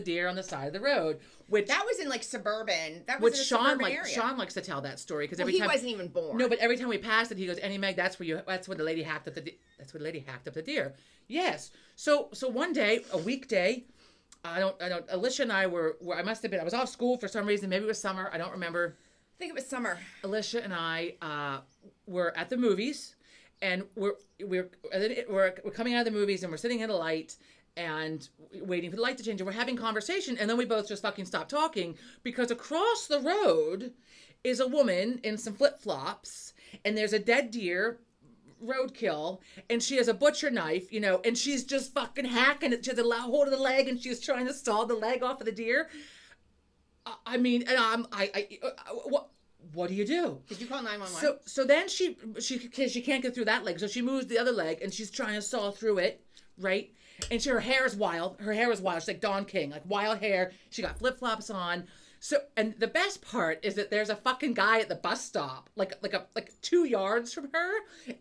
deer on the side of the road. That was in like suburban. That was in a suburban area. Sean likes to tell that story, because he wasn't even born. No, but every time we passed it, he goes, "Annie Meg, that's when the lady hacked up the deer." Yes. So one day, a weekday, I don't. Alicia and I were. I must have been. I was off school for some reason. Maybe it was summer. I don't remember. I think it was summer. Alicia and I were at the movies, and we're coming out of the movies, and we're sitting at a light and waiting for the light to change, and we're having conversation, and then we both just fucking stopped talking, because across the road is a woman in some flip-flops, and there's a dead deer, roadkill, and she has a butcher knife, and she's just fucking hacking it. She has a hold of the leg, and she's trying to saw the leg off of the deer. I mean, and what do you do? Did you call 911? So then she can't get through that leg, so she moves the other leg, and she's trying to saw through it, right? And her hair is wild. She's like Dawn King, like wild hair. She got flip-flops on. So, and the best part is that there's a fucking guy at the bus stop, like 2 yards from her,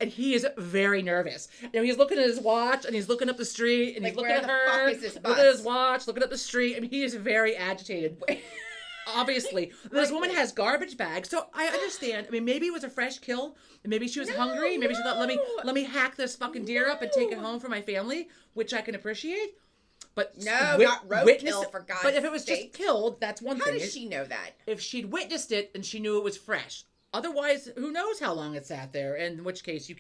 and he is very nervous. He's looking at his watch, and he's looking up the street, and he's looking at her, fuck is this bus? looking at his watch, looking up the street, and he is very agitated. Obviously, this woman has garbage bags, so I understand. I mean, maybe it was a fresh kill, and maybe she was hungry. Maybe she thought, let me hack this fucking deer up and take it home for my family, which I can appreciate. But not roadkill, for God's sake. But if it was just killed, that's one thing. How does she know that? If she'd witnessed it and she knew it was fresh. Otherwise, who knows how long it sat there? In which case, you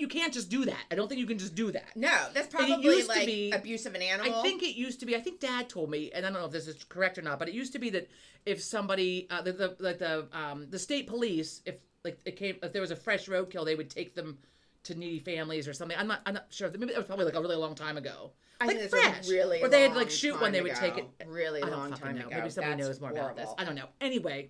can't just do that. I don't think you can just do that. No, that's probably like abuse of an animal. I think it used to be. I think Dad told me, and I don't know if this is correct or not, but it used to be that if somebody, the state police, if there was a fresh roadkill, they would take them to needy families or something. I'm not sure. Maybe that was probably like a really long time ago. I think fresh, really, or they had to shoot when they would take it. Really long time ago. Maybe somebody knows more about this. I don't know. Anyway.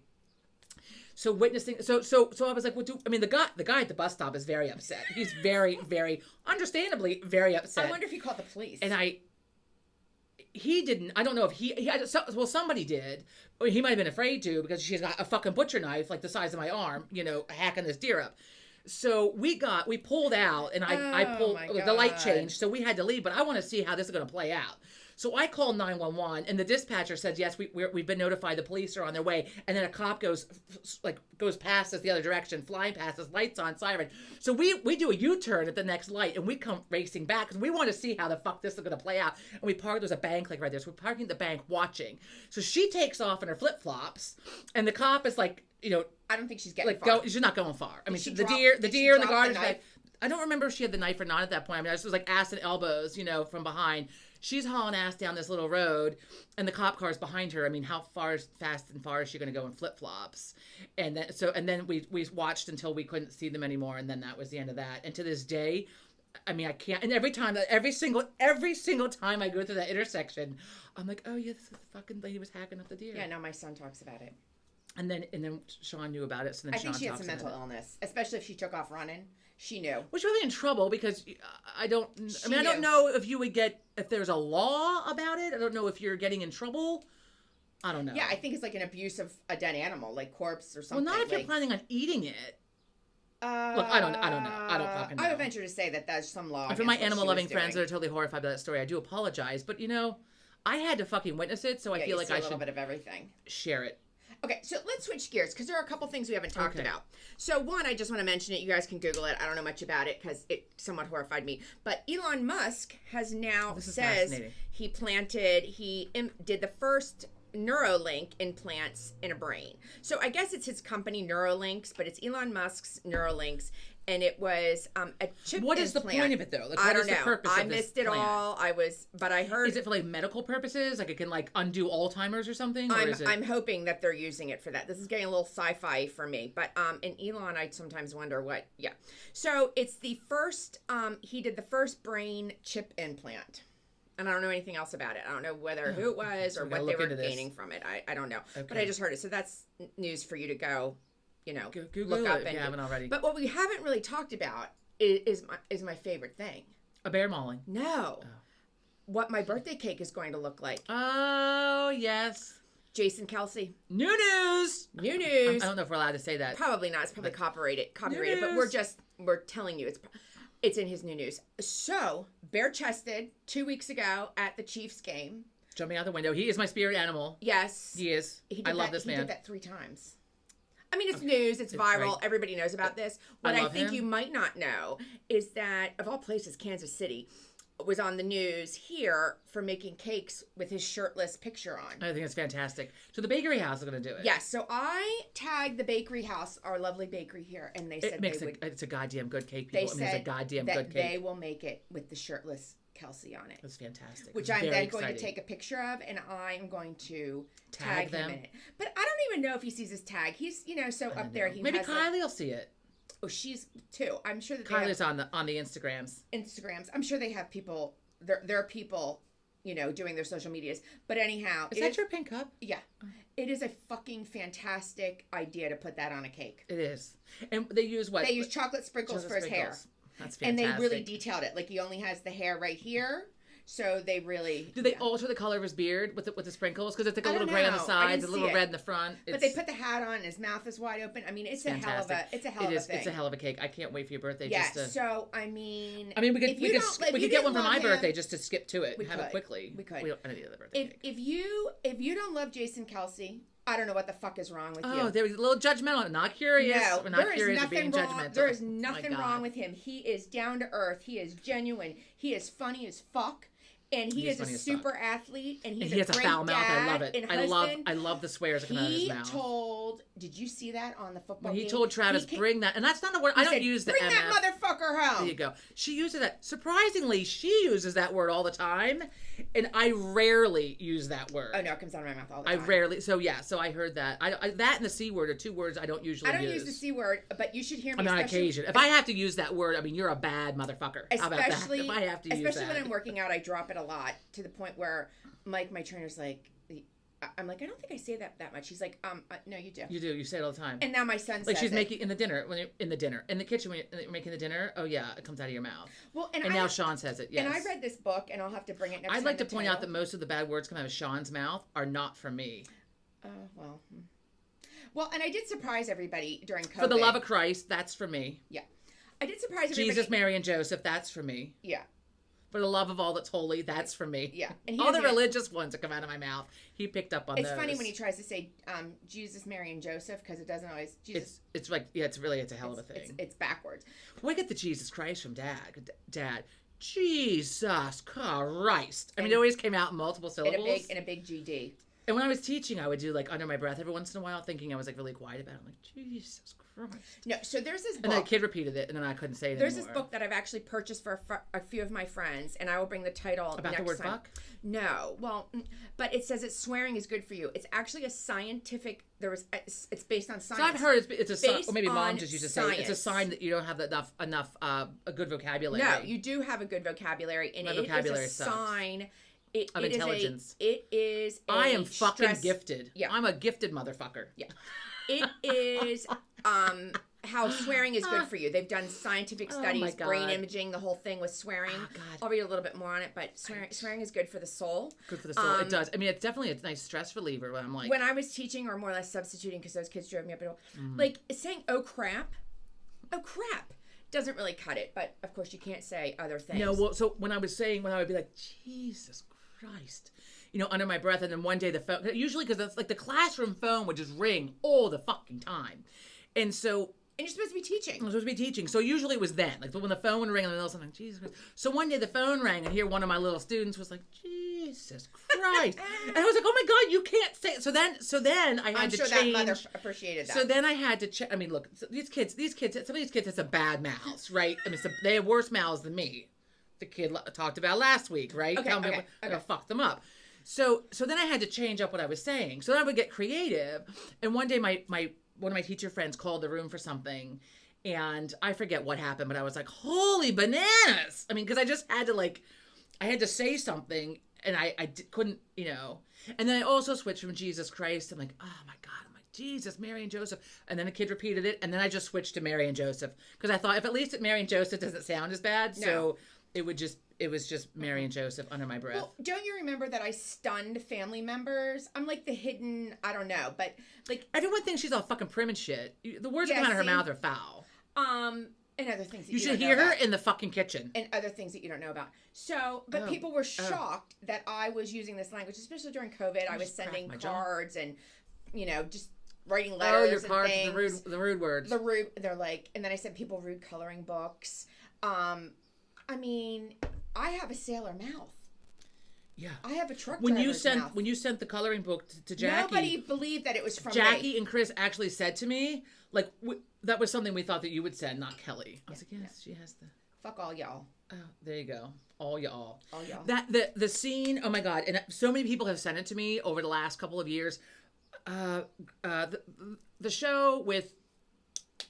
So witnessing, so I was like, the guy at the bus stop is very upset. He's very, very, understandably very upset. I wonder if he called the police. And he didn't. I don't know if he had. Well, somebody did. Or he might have been afraid to because she's got a fucking butcher knife like the size of my arm, hacking this deer up. So we pulled out, and I pulled, the light changed, so we had to leave. But I want to see how this is going to play out. So I called 911, and the dispatcher said, yes, we've been notified. The police are on their way. And then a cop goes past us the other direction, flying past us, lights on, siren. So we do a U-turn at the next light, and we come racing back because we want to see how the fuck this is going to play out. And we parked, there's a bank right there. So we're parking at the bank watching. So she takes off in her flip-flops, and the cop is like, I don't think she's getting far. She's not going far. I mean, the deer in the garbage bag. I don't remember if she had the knife or not at that point. I mean, I just was like ass and elbows, from behind. She's hauling ass down this little road, and the cop car's behind her. I mean, how fast and far is she going to go in flip flops? And then we watched until we couldn't see them anymore, and then that was the end of that. And to this day, I mean, I can't. And every single time I go through that intersection, I'm like, oh yeah, this is the fucking lady was hacking up the deer. Yeah, now my son talks about it. And then Sean knew about it. So then I think she had some mental illness, especially if she took off running. She knew. Well, she was in trouble because I don't know if there's a law about it. I don't know if you're getting in trouble. I don't know. Yeah, I think it's like an abuse of a dead animal, like corpse or something. Well, not if you're planning on eating it. Look, I don't know. I don't fucking know. I would venture to say that there's some law. And for my animal-loving friends that are totally horrified by that story, I do apologize. But, I had to fucking witness it, so I feel like I should... a little bit of everything. Share it. Okay, so let's switch gears because there are a couple things we haven't talked about. So one, I just want to mention it. You guys can Google it. I don't know much about it because it somewhat horrified me. But Elon Musk has now says he did the first Neuralink implants in a brain. So I guess it's his company Neuralinks, but it's Elon Musk's Neuralinks. And it was a chip What implant. Is the point of it, though? Like, I don't know. The purpose I of this missed it plan? all. But I heard... Is it for, like, medical purposes? Like, it can, like, undo Alzheimer's or something? Or I'm hoping that they're using it for that. This is getting a little sci-fi for me. But in Elon, I sometimes wonder what... Yeah. So, it's the first... he did the first brain chip implant. And I don't know anything else about it. I don't know who it was or what they were gaining from it. I don't know. Okay. But I just heard it. So, that's news for you to go... Google look up it if you haven't already. But what we haven't really talked about is my favorite thing. A bear mauling. No. Oh. What my birthday cake is going to look like. Oh, yes. Jason Kelsey. New news. New news. I don't know if we're allowed to say that. Probably not. It's probably copyrighted. But we're telling you it's in his new news. So, bare-chested 2 weeks ago at the Chiefs game. Jumping out the window. He is my spirit animal. Yes. He is. I love this man. He did that 3 times. I mean, it's news. It's viral. Right. Everybody knows about this. What I think you might not know is that, of all places, Kansas City was on the news here for making cakes with his shirtless picture on. I think it's fantastic. So the bakery house is going to do it. Yes. So I tagged the bakery house, our lovely bakery here, and they said it's a goddamn good cake. People. It's a goddamn good cake. They will make it with the shirtless Kelsey on it. That's fantastic. Which I'm then going to take a picture of, and I'm going to tag him in it. But I don't even know if he sees his tag. He's, so up there. Maybe Kylie will see it. Oh, she's too. I'm sure that Kylie's on the Instagrams. I'm sure they have people. There are people, doing their social medias. But anyhow, is that your pink cup? Yeah, it is a fucking fantastic idea to put that on a cake. It is, and they use what? They use chocolate sprinkles for his hair. That's fantastic. And they really detailed it. Like, he only has the hair right here. So they really... Do they alter the color of his beard with the sprinkles? Because it's like a little gray on the sides, a little red in the front. But they put the hat on and his mouth is wide open. I mean, it's a hell of a thing. It's a hell of a cake. I can't wait for your birthday. Yeah, just to... so, I mean... we could get one for my birthday just to skip to it. Have it quickly. We could. I don't need the birthday cake. If you don't love Jason Kelsey... I don't know what the fuck is wrong with you. Oh, there was a little judgmental. Not curious. No, we're not curious of being judgmental. There is nothing wrong with him. He is down to earth. He is genuine. He is funny as fuck. And he is a super athlete. And he has a foul mouth. I love it. I love the swears that come out of his mouth. Did you see that on the football game? He told Travis, bring that. And that's not a word. I don't use the bring that motherfucker home. There you go. She uses that. Surprisingly, she uses that word all the time. And I rarely use that word. Oh, no, it comes out of my mouth all the time. I rarely. So, yeah. So I heard that. That and the C word are 2 words I don't usually use. I don't use the C word, but you should hear me. On occasion. If I have to use that word, I mean, you're a bad motherfucker. How about that? If I have to use that. Especially when I'm working out, I drop it a lot to the point where Mike, my trainer's like, I'm like, I don't think I say that much. She's like, no, you do. You do. You say it all the time. And now my son says like she's making in the dinner when you're in the kitchen when you're making the dinner. Oh yeah, it comes out of your mouth. Well, and now Sean says it. Yes. And I read this book, and I'll have to bring it next time. I'd like to point out that most of the bad words come out of Sean's mouth are not from me. Well, and I did surprise everybody during COVID. For the love of Christ, that's for me. Yeah, I did surprise everybody. Jesus, Mary, and Joseph, that's for me. Yeah. For the love of all that's holy, that's for me. Yeah. And all the religious ones that come out of my mouth, he picked up on those. It's funny when he tries to say Jesus, Mary, and Joseph, because it doesn't always... Jesus. It's like, yeah, it's a hell of a thing. It's backwards. We get the Jesus Christ from Dad. Jesus Christ. I mean, it always came out in multiple syllables. In a big GD. And when I was teaching, I would do like under my breath every once in a while, thinking I was like really quiet about it. I'm like, Jesus Christ. No, so there's this book. And the kid repeated it, and then I couldn't say it There's anymore. This book that I've actually purchased for a few of my friends, and I will bring the title about next the word time. fuck? No, well, but it says that swearing is good for you. It's actually a scientific. It's based on science. So I've heard it's a sign. Or maybe on mom just used to say it's a sign that you don't have enough a good vocabulary. No, you do have a good vocabulary, and it is a sign. Of intelligence. It is. I am fucking gifted. Yeah, I'm a gifted motherfucker. Yeah, it is. How swearing is good for you. They've done scientific studies, brain imaging, the whole thing with swearing. Oh, God. I'll read a little bit more on it, but swearing is good for the soul. Good for the soul. It does. I mean, it's definitely a nice stress reliever. When I'm like, when I was teaching, or more or less substituting, because those kids drove me up and like saying "oh crap," doesn't really cut it. But of course, you can't say other things. No. Well, so when I would be like, Jesus Christ. Under my breath, and then one day the phone, usually because it's like the classroom phone would just ring all the fucking time, and so. And you're supposed to be teaching. I'm supposed to be teaching. So usually it was then. Like when the phone would ring in the middle of something, Jesus Christ. So one day the phone rang, and here one of my little students was like, Jesus Christ. And I was like, oh my God, you can't say it. So then I had to change. I'm sure that mother appreciated that. So then I had to check. I mean, look, so these kids, some of these kids, it's a bad mouths, right? I mean, they have worse mouths than me. The kid talked about last week, right? Okay, Tell me I fucked them up. So then I had to change up what I was saying. So then I would get creative. And one day one of my teacher friends called the room for something, and I forget what happened, but I was like, holy bananas. I mean, because I just had to I had to say something, and I couldn't, And then I also switched from Jesus Christ. I'm like, oh my God. I'm like, Jesus, Mary and Joseph. And then the kid repeated it, and then I just switched to Mary and Joseph. Because I thought if at least Mary and Joseph doesn't sound as bad. No. So it was just Mary and Joseph under my breath. Well, don't you remember that I stunned family members? I'm like the hidden, I don't know, but like... Everyone thinks she's all fucking prim and shit. The words that come out of her mouth are foul. And other things that you should don't hear know her about. in the fucking kitchen. And other things that you don't know about. So, but people were shocked that I was using this language, especially during COVID. I was sending cards and, just writing letters your cards, and things. The rude words. They're like, and then I sent people rude coloring books. I mean, I have a sailor mouth. Yeah, I have a truck when driver's mouth. When you sent the coloring book to Jackie, nobody believed that it was from Jackie me. and Chris actually said to me, like, that was something we thought that you would send, not Kelly. I was like, yes, she has the. Fuck all y'all. Oh, there you go. All y'all. All y'all. That the scene. Oh my God! And so many people have sent it to me over the last couple of years. The show with,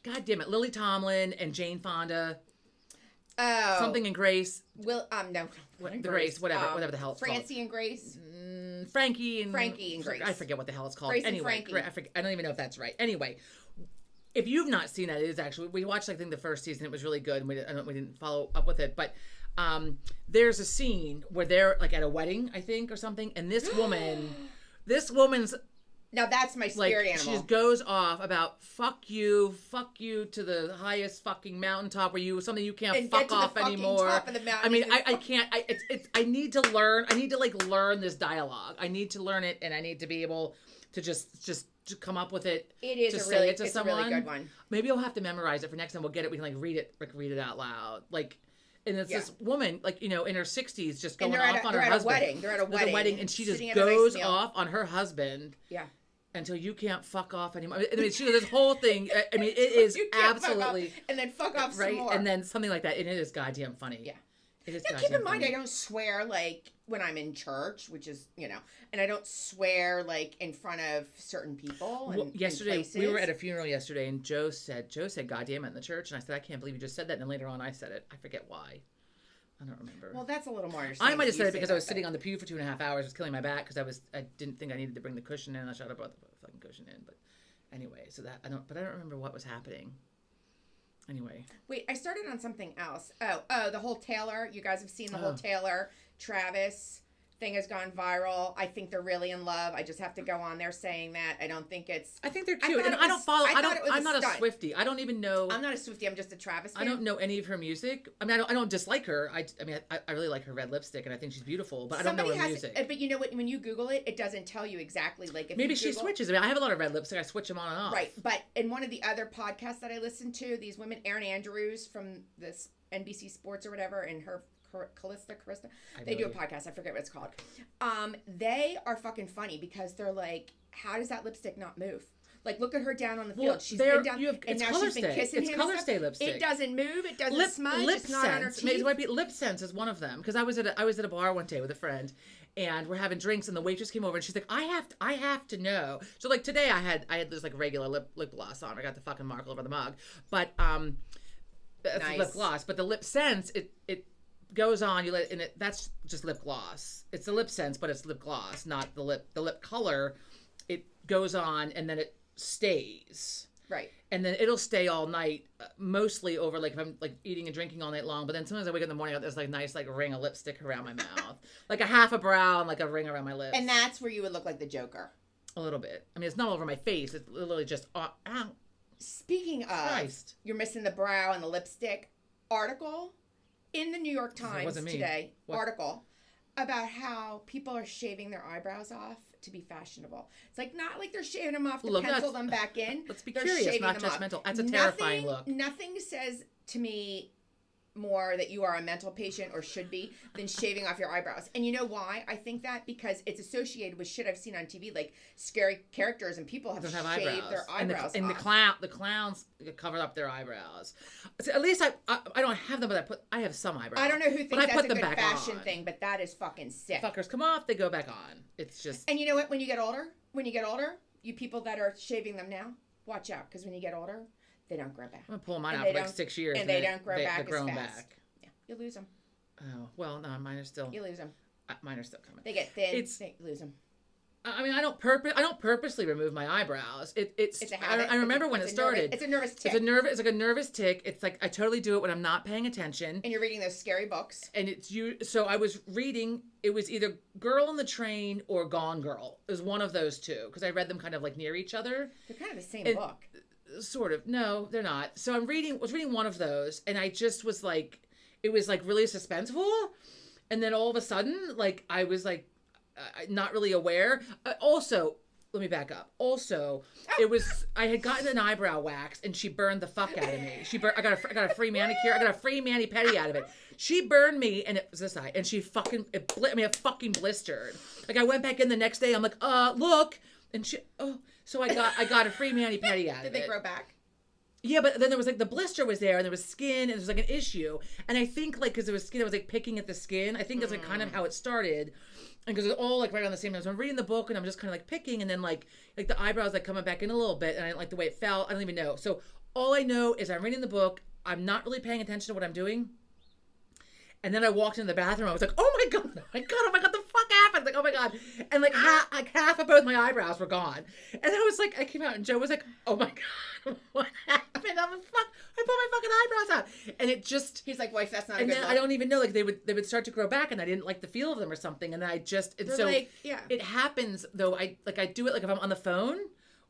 God damn it, Lily Tomlin and Jane Fonda. Oh, something in Grace. No, the Grace, whatever the hell it's Francie and Grace. Frankie and Grace. I forget what the hell it's called. Grace anyway, I don't even know if that's right. Anyway, if you've not seen that, it is actually, we watched I think the first season. It was really good, and we didn't follow up with it. But there's a scene where they're like at a wedding, I think, or something, and this woman's. Now that's my spirit animal. She just goes off about fuck you to the highest fucking mountaintop where you something you can't and fuck off anymore. Top of the mountain. I mean, I can't. I need to learn. I need to learn this dialogue. I need to learn it, and I need to be able to just to come up with it. It is to a say really, it to it's someone. a really good one. Maybe I'll have to memorize it for next time. We'll get it. We can read it out loud. And it's this woman, in her 60s, just going off on her husband. They're at a wedding. And she just goes off on her husband. Yeah. Until you can't fuck off anymore. I mean, this whole thing. I mean, it is absolutely. And then fuck off right? some more. And then something like that. And it is goddamn funny. Yeah. It is. Now, keep in mind, I don't swear when I'm in church, which is and I don't swear in front of certain people. And yesterday we were at a funeral yesterday, and Joe said "goddamn it" in the church, and I said, I can't believe you just said that. And then later on, I said it. I forget why. I don't remember. Well, that's a little more understandable. I might have said it because I was sitting on the pew for 2.5 hours. It was killing my back because I didn't think I needed to bring the cushion in. I should have brought the fucking cushion in. But anyway, so that I don't remember what was happening. Anyway. Wait, I started on something else. Oh, the whole Taylor. You guys have seen the whole Taylor, Travis thing has gone viral. I think they're really in love. I just have to go on there saying that. I don't think it's... I think they're cute. And I don't follow... I'm not a Swiftie. I don't even know... I'm not a Swiftie. I'm just a Travis fan. I don't know any of her music. I mean, I don't dislike her. I really like her red lipstick, and I think she's beautiful, but I don't know her music. But you know what? When you Google it, it doesn't tell you exactly. Like if maybe she switches. I mean, I have a lot of red lipstick. I switch them on and off. Right. But in one of the other podcasts that I listened to, these women, Erin Andrews from this NBC Sports or whatever, and her... Calista, they do a podcast. I forget what it's called. They are fucking funny because they're like, how does that lipstick not move? Like, look at her down on the field. She's been down, and now she's been kissing him. It's Color Stay lipstick. It doesn't move. It doesn't smudge. It's not on her teeth. It might be Lip Sense is one of them. Because I was at a bar one day with a friend, and we're having drinks, and the waitress came over, and she's like, I have to know. So like today, I had this like regular lip gloss on. I got the fucking mark all over the mug, but nice. Lip gloss. But the Lip Sense, it goes on, that's just lip gloss. It's the Lip Sense, but it's lip gloss, not the lip color. It goes on and then it stays. Right. And then it'll stay all night, mostly over like if I'm like eating and drinking all night long, but then sometimes I wake up in the morning, there's like nice like ring of lipstick around my mouth. Like a half a brow and like a ring around my lips. And that's where you would look like the Joker. A little bit. I mean, it's not all over my face. It's literally just ow. Speaking of, Christ. You're missing the brow and the lipstick article in the New York Times today, article about how people are shaving their eyebrows off to be fashionable. It's like not like they're shaving them off to pencil them back in. Let's be curious, not judgmental. That's a terrifying look. Nothing says to me more that you are a mental patient or should be than shaving off your eyebrows. And you know why I think that? Because it's associated with shit I've seen on TV, like scary characters and people have shaved their eyebrows and off. the clowns covered up their eyebrows. So at least I don't have them, but I have some eyebrows. I don't know who thinks that's a good fashion thing, but that is fucking sick. Fuckers come off, they go back on. It's just... And you know what? When you get older, you people that are shaving them now, watch out, because when you get older, they don't grow back. I'm going to pull mine out for like 6 years. And they don't grow back as fast. Back. Yeah, you lose them. Oh, well, no, mine are still... You lose them. Mine are still coming. They get thin. You lose them. I mean, I don't purposely remove my eyebrows. It's a habit. I remember when it started. It's a nervous tick. It's like a nervous tick. It's like I totally do it when I'm not paying attention. And you're reading those scary books. And so I was reading. It was either Girl on the Train or Gone Girl. It was one of those two because I read them kind of like near each other. They're kind of the same book. Sort of. No, they're not. So was reading one of those, and I just was like, it was like really suspenseful, and then all of a sudden, like I was like, not really aware. Also, let me back up. Also, I had gotten an eyebrow wax, and she burned the fuck out of me. I got a free manicure. I got a free mani-pedi out of it. She burned me, and it was this eye, and it fucking blistered. Like I went back in the next day. I'm like, look, and so I got a free mani-pedi out of it. Did they grow back? Yeah, but then there was like the blister was there, and there was skin, and there was like an issue. And I think like because there was skin, I was like picking at the skin. I think that's like kind of how it started, and because it was all like right around the same time. So I'm reading the book, and I'm just kind of like picking, and then like the eyebrows like coming back in a little bit, and I didn't like the way it felt. I don't even know. So all I know is I'm reading the book. I'm not really paying attention to what I'm doing. And then I walked into the bathroom. I was like, oh my god, the fuck happened? Like, oh my god. And like half of both my eyebrows were gone. And I was like, I came out and Joe was like, oh my god, what happened? I'm like, fuck, I put my fucking eyebrows out. And it just... He's like, wife, that's not a good look. And then I don't even know, like they would start to grow back and I didn't like the feel of them or something. And I just... And so like, yeah. It happens though. I do it like if I'm on the phone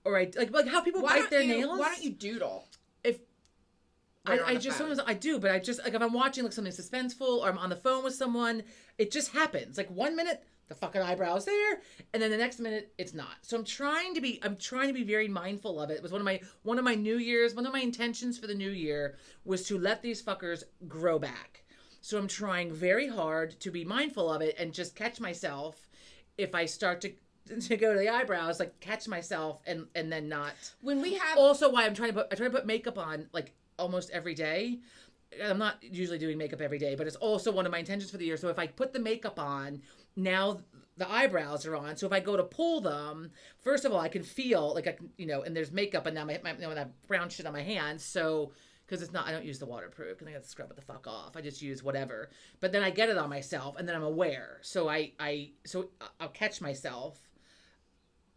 or I like how people bite their nails. Why don't you doodle? I just sometimes I do, but I just like if I'm watching like something suspenseful or I'm on the phone with someone, it just happens. Like 1 minute the fucking eyebrow's there, and then the next minute it's not. So I'm trying to be very mindful of it. It was one of my New Year's, one of my intentions for the new year was to let these fuckers grow back. So I'm trying very hard to be mindful of it and just catch myself if I start to go to the eyebrows, like catch myself and then not. When we have also why I try to put makeup on like almost every day. I'm not usually doing makeup every day, but it's also one of my intentions for the year. So if I put the makeup on, now the eyebrows are on. So if I go to pull them, first of all, I can feel like and there's makeup, and now my that brown shit on my hands. So because it's not. I don't use the waterproof, and I got to scrub it the fuck off. I just use whatever. But then I get it on myself, and then I'm aware. So I'll catch myself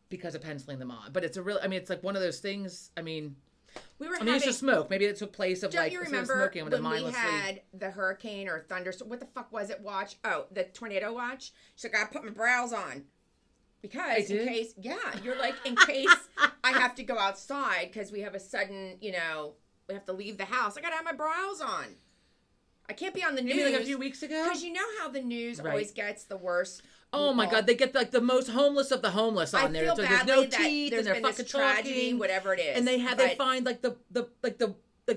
because of penciling them on. But it's a real. I mean, it's like one of those things. I mean. It's just smoke. Maybe it took place of don't you remember smoking when we had the hurricane or thunderstorm? What the fuck was it? Watch. Oh, the tornado watch. She's like, I gotta put my brows on because in case, you're like, in case I have to go outside because we have a sudden, we have to leave the house. I gotta have my brows on. I can't be on the news. Maybe like a few weeks ago? Because you know how the news always gets the worst. Oh my God, they get like the most homeless of the homeless on there. I feel so badly there's no that teeth there's and they're been fucking this tragedy, talking, whatever it is. and they find like the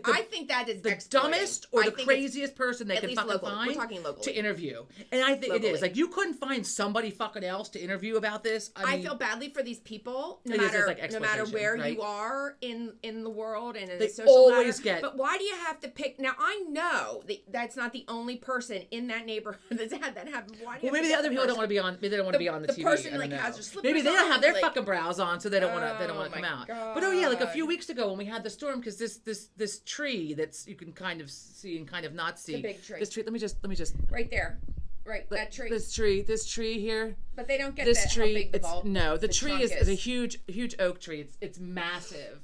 I think that is the dumbest or the craziest person they can fucking find. We're talking locally. To interview. And I think it is. Like, you couldn't find somebody fucking else to interview about this. I mean, feel badly for these people, no matter where you are in the world and in the social ladder. But why do you have to pick? Now, I know that's not the only person in that neighborhood that's had that happen. Maybe the other people don't want to be on. Maybe they don't want to be on the TV. The person like has their slippers. Maybe they don't have their fucking brows on, so they don't want to. They don't want to come out. But like a few weeks ago when we had the storm, because this tree that's you can kind of see and kind of not see. The big tree. This tree. Let me just. Right there. Right, that tree. This tree here. But they don't get this tree. How big the tree is a huge oak tree. It's massive,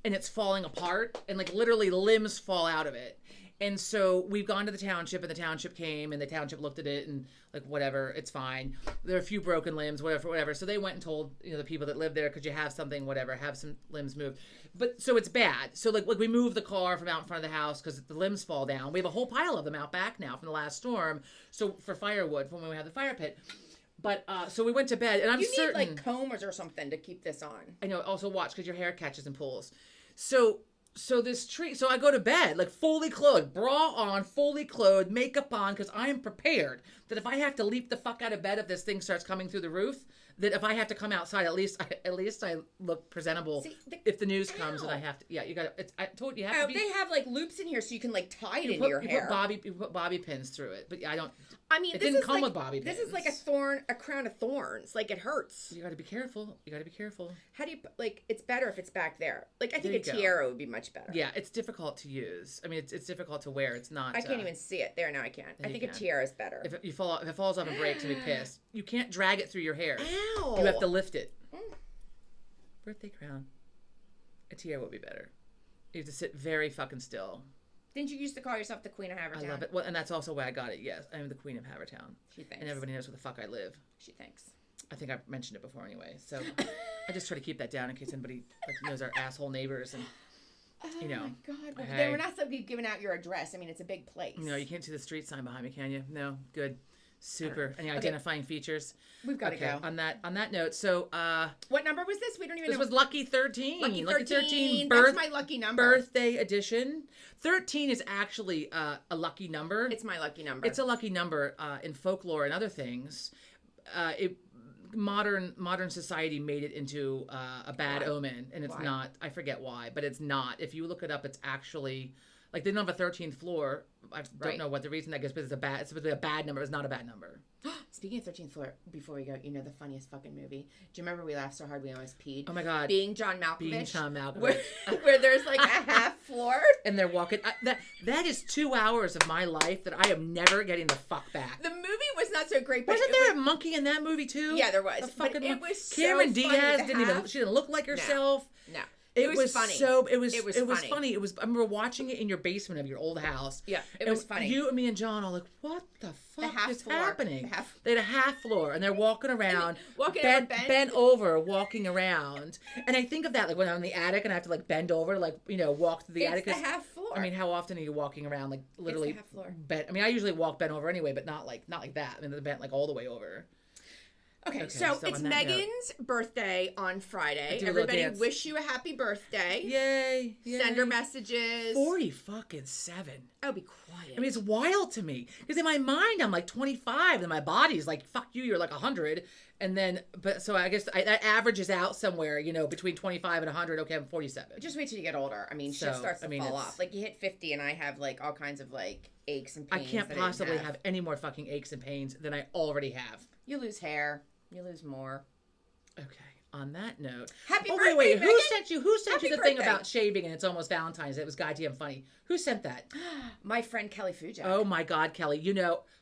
and it's falling apart, and like literally limbs fall out of it. And so we've gone to the township, and the township came, and the township looked at it, and like, whatever, it's fine. There are a few broken limbs, whatever. So they went and told the people that live there, could you have something, whatever, have some limbs moved. But so it's bad. So like we moved the car from out in front of the house because the limbs fall down. We have a whole pile of them out back now from the last storm. So for firewood, from when we had the fire pit. But so we went to bed, and I'm certain you need like combers or something to keep this on. I know. Also watch because your hair catches and pulls. So this tree, so I go to bed, like fully clothed, bra on, fully clothed, makeup on, because I am prepared that if I have to leap the fuck out of bed if this thing starts coming through the roof, that if I have to come outside, at least I look presentable. If the news comes and I have to, you got to, I told you have to be. They have like loops in here so you can like tie it into your hair. You put bobby pins through it, but I don't. I mean, it didn't come with bobby pins. This is like a crown of thorns. Like, it hurts. You got to be careful. How do you, like, it's better if it's back there. Like, I think a tiara would be much better. Yeah, it's difficult to use. I mean, it's difficult to wear. It's not. I can't even see it. There, now I can. I think a tiara is better. If it falls off and breaks, you'll be pissed. You can't drag it through your hair. Ow. You have to lift it. Birthday crown. A tiara would be better. You have to sit very fucking still. Didn't you used to call yourself the Queen of Havertown? I love it. Well, and that's also why I got it. Yes, I am the Queen of Havertown. She thinks. And everybody knows where the fuck I live. She thinks. I think I've mentioned it before anyway. So I just try to keep that down in case anybody knows our asshole neighbors and. Oh my God! Well, we're not supposed to be giving out your address. I mean, it's a big place. No, you can't see the street sign behind me, can you? No, good, super. Any identifying features? We've got to go. On that note, so what number was this? We don't even know. This was Lucky 13. Lucky 13. That's my lucky number. Birthday edition. 13 is actually a lucky number. It's my lucky number. It's a lucky number in folklore and other things. Modern society made it into a bad omen, and it's not. I forget why, but it's not. If you look it up, it's actually like they don't have a 13th floor. I don't know what the reason that is, but it's a bad number. It's not a bad number. Speaking of 13th floor, before we go, the funniest fucking movie. Do you remember we laughed so hard we almost peed? Oh my God. Being John Malkovich. Where there's like a half floor. And they're walking. That is 2 hours of my life that I am never getting the fuck back. The movie was not so great. But Wasn't there a monkey in that movie too? Yeah, there was. But it was Cameron so Diaz she didn't look like herself. No. It was funny. It was funny. I remember watching it in your basement of your old house. Yeah, it was funny. You and me and John are like, what the fuck is happening? They had a half floor, and they're walking around, bent over, walking around. And I think of that like when I'm in the attic and I have to like bend over, like walk through the attic. It's the half floor. I mean, how often are you walking around like literally it's the half floor. Bent? I mean, I usually walk bent over anyway, but not like that. I mean, they're bent like all the way over. Okay, so it's Megan's birthday on Friday. Everybody wish you a happy birthday. Yay. Send her messages. 47. Oh, be quiet. I mean, it's wild to me. Because in my mind, I'm like 25, and my body's like, fuck you, you're like 100. And then, so I guess that averages out somewhere, between 25 and 100. Okay, I'm 47. Just wait till you get older. I mean, shit starts to fall off. Like, you hit 50, and I have, like, all kinds of, like, aches and pains. I can't possibly have any more fucking aches and pains than I already have. You lose hair. You lose more. Okay. On that note, Happy birthday, wait, who Megan. sent you the Birthday. thing about shaving and it's almost Valentine's Day? It was goddamn funny. Who sent that? My friend Kelly Fujak. Oh my God, Kelly.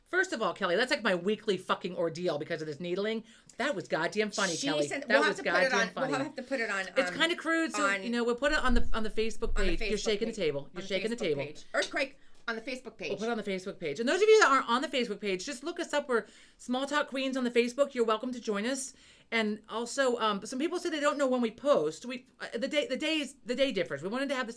First of all, Kelly, that's like my weekly fucking ordeal because of this needling. That was goddamn funny, Kelly. That was goddamn funny. We'll have to put it on. It's kind of crude, so we'll put it on the Facebook page. You're shaking the table. You're shaking the table. Earthquake on the Facebook page. We'll put it on the Facebook page. And those of you that aren't on the Facebook page, just look us up. We're Small Talk Queens on the Facebook. You're welcome to join us. And also, some people say they don't know when we post. The day differs. We wanted to have the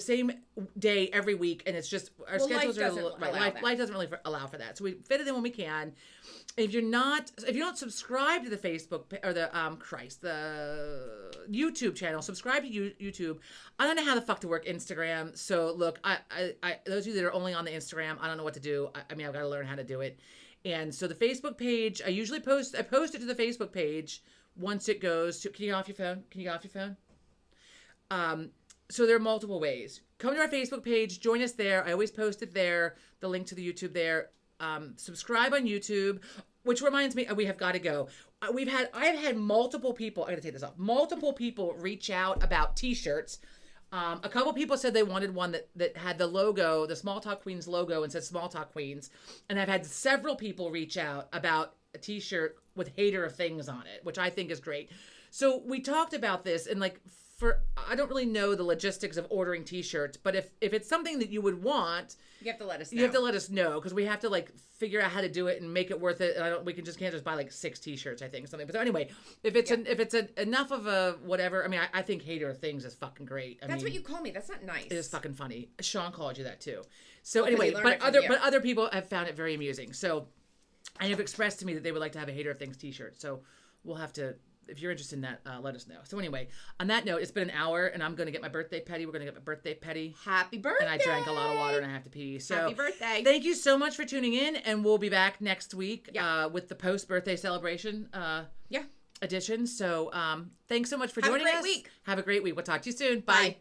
same day every week, and it's just our schedules are life doesn't really allow for that. So we fit it in when we can. If you don't subscribe to the Facebook or the YouTube channel, subscribe to YouTube. I don't know how the fuck to work Instagram. So look, I those of you that are only on the Instagram, I don't know what to do. I mean, I've got to learn how to do it. And so the Facebook page, I post it to the Facebook page once it goes to, can you get off your phone? So there are multiple ways. Come to our Facebook page, join us there. I always post it there, the link to the YouTube there. Subscribe on YouTube, which reminds me, we have got to go. I've had multiple people, I got to take this off, multiple people reach out about t-shirts. A couple people said they wanted one that had the logo, the Small Talk Queens logo, and said Small Talk Queens. And I've had several people reach out about a t-shirt with Hater of Things on it, which I think is great. So we talked about this, and I don't really know the logistics of ordering t-shirts, but if it's something that you would want, you have to let us know. You have to let us know, because we have to figure out how to do it and make it worth it. And we can't just buy 6 t-shirts, I think, something. But anyway, if it's enough of a whatever, I mean, I think Hater of Things is fucking great. That's what you call me. That's not nice. It is fucking funny. Sean called you that too. So anyway, but other people have found it very amusing. So, and have expressed to me that they would like to have a Hater of Things t-shirt. So we'll have to. If you're interested in that, let us know. So anyway, on that note, it's been an hour, and I'm going to get my birthday petty. We're going to get my birthday petty. Happy birthday! And I drank a lot of water, and I have to pee. So happy birthday! Thank you so much for tuning in, and we'll be back next week with the post-birthday celebration edition. So thanks so much for joining us. Have a great week. Have a great week. We'll talk to you soon. Bye.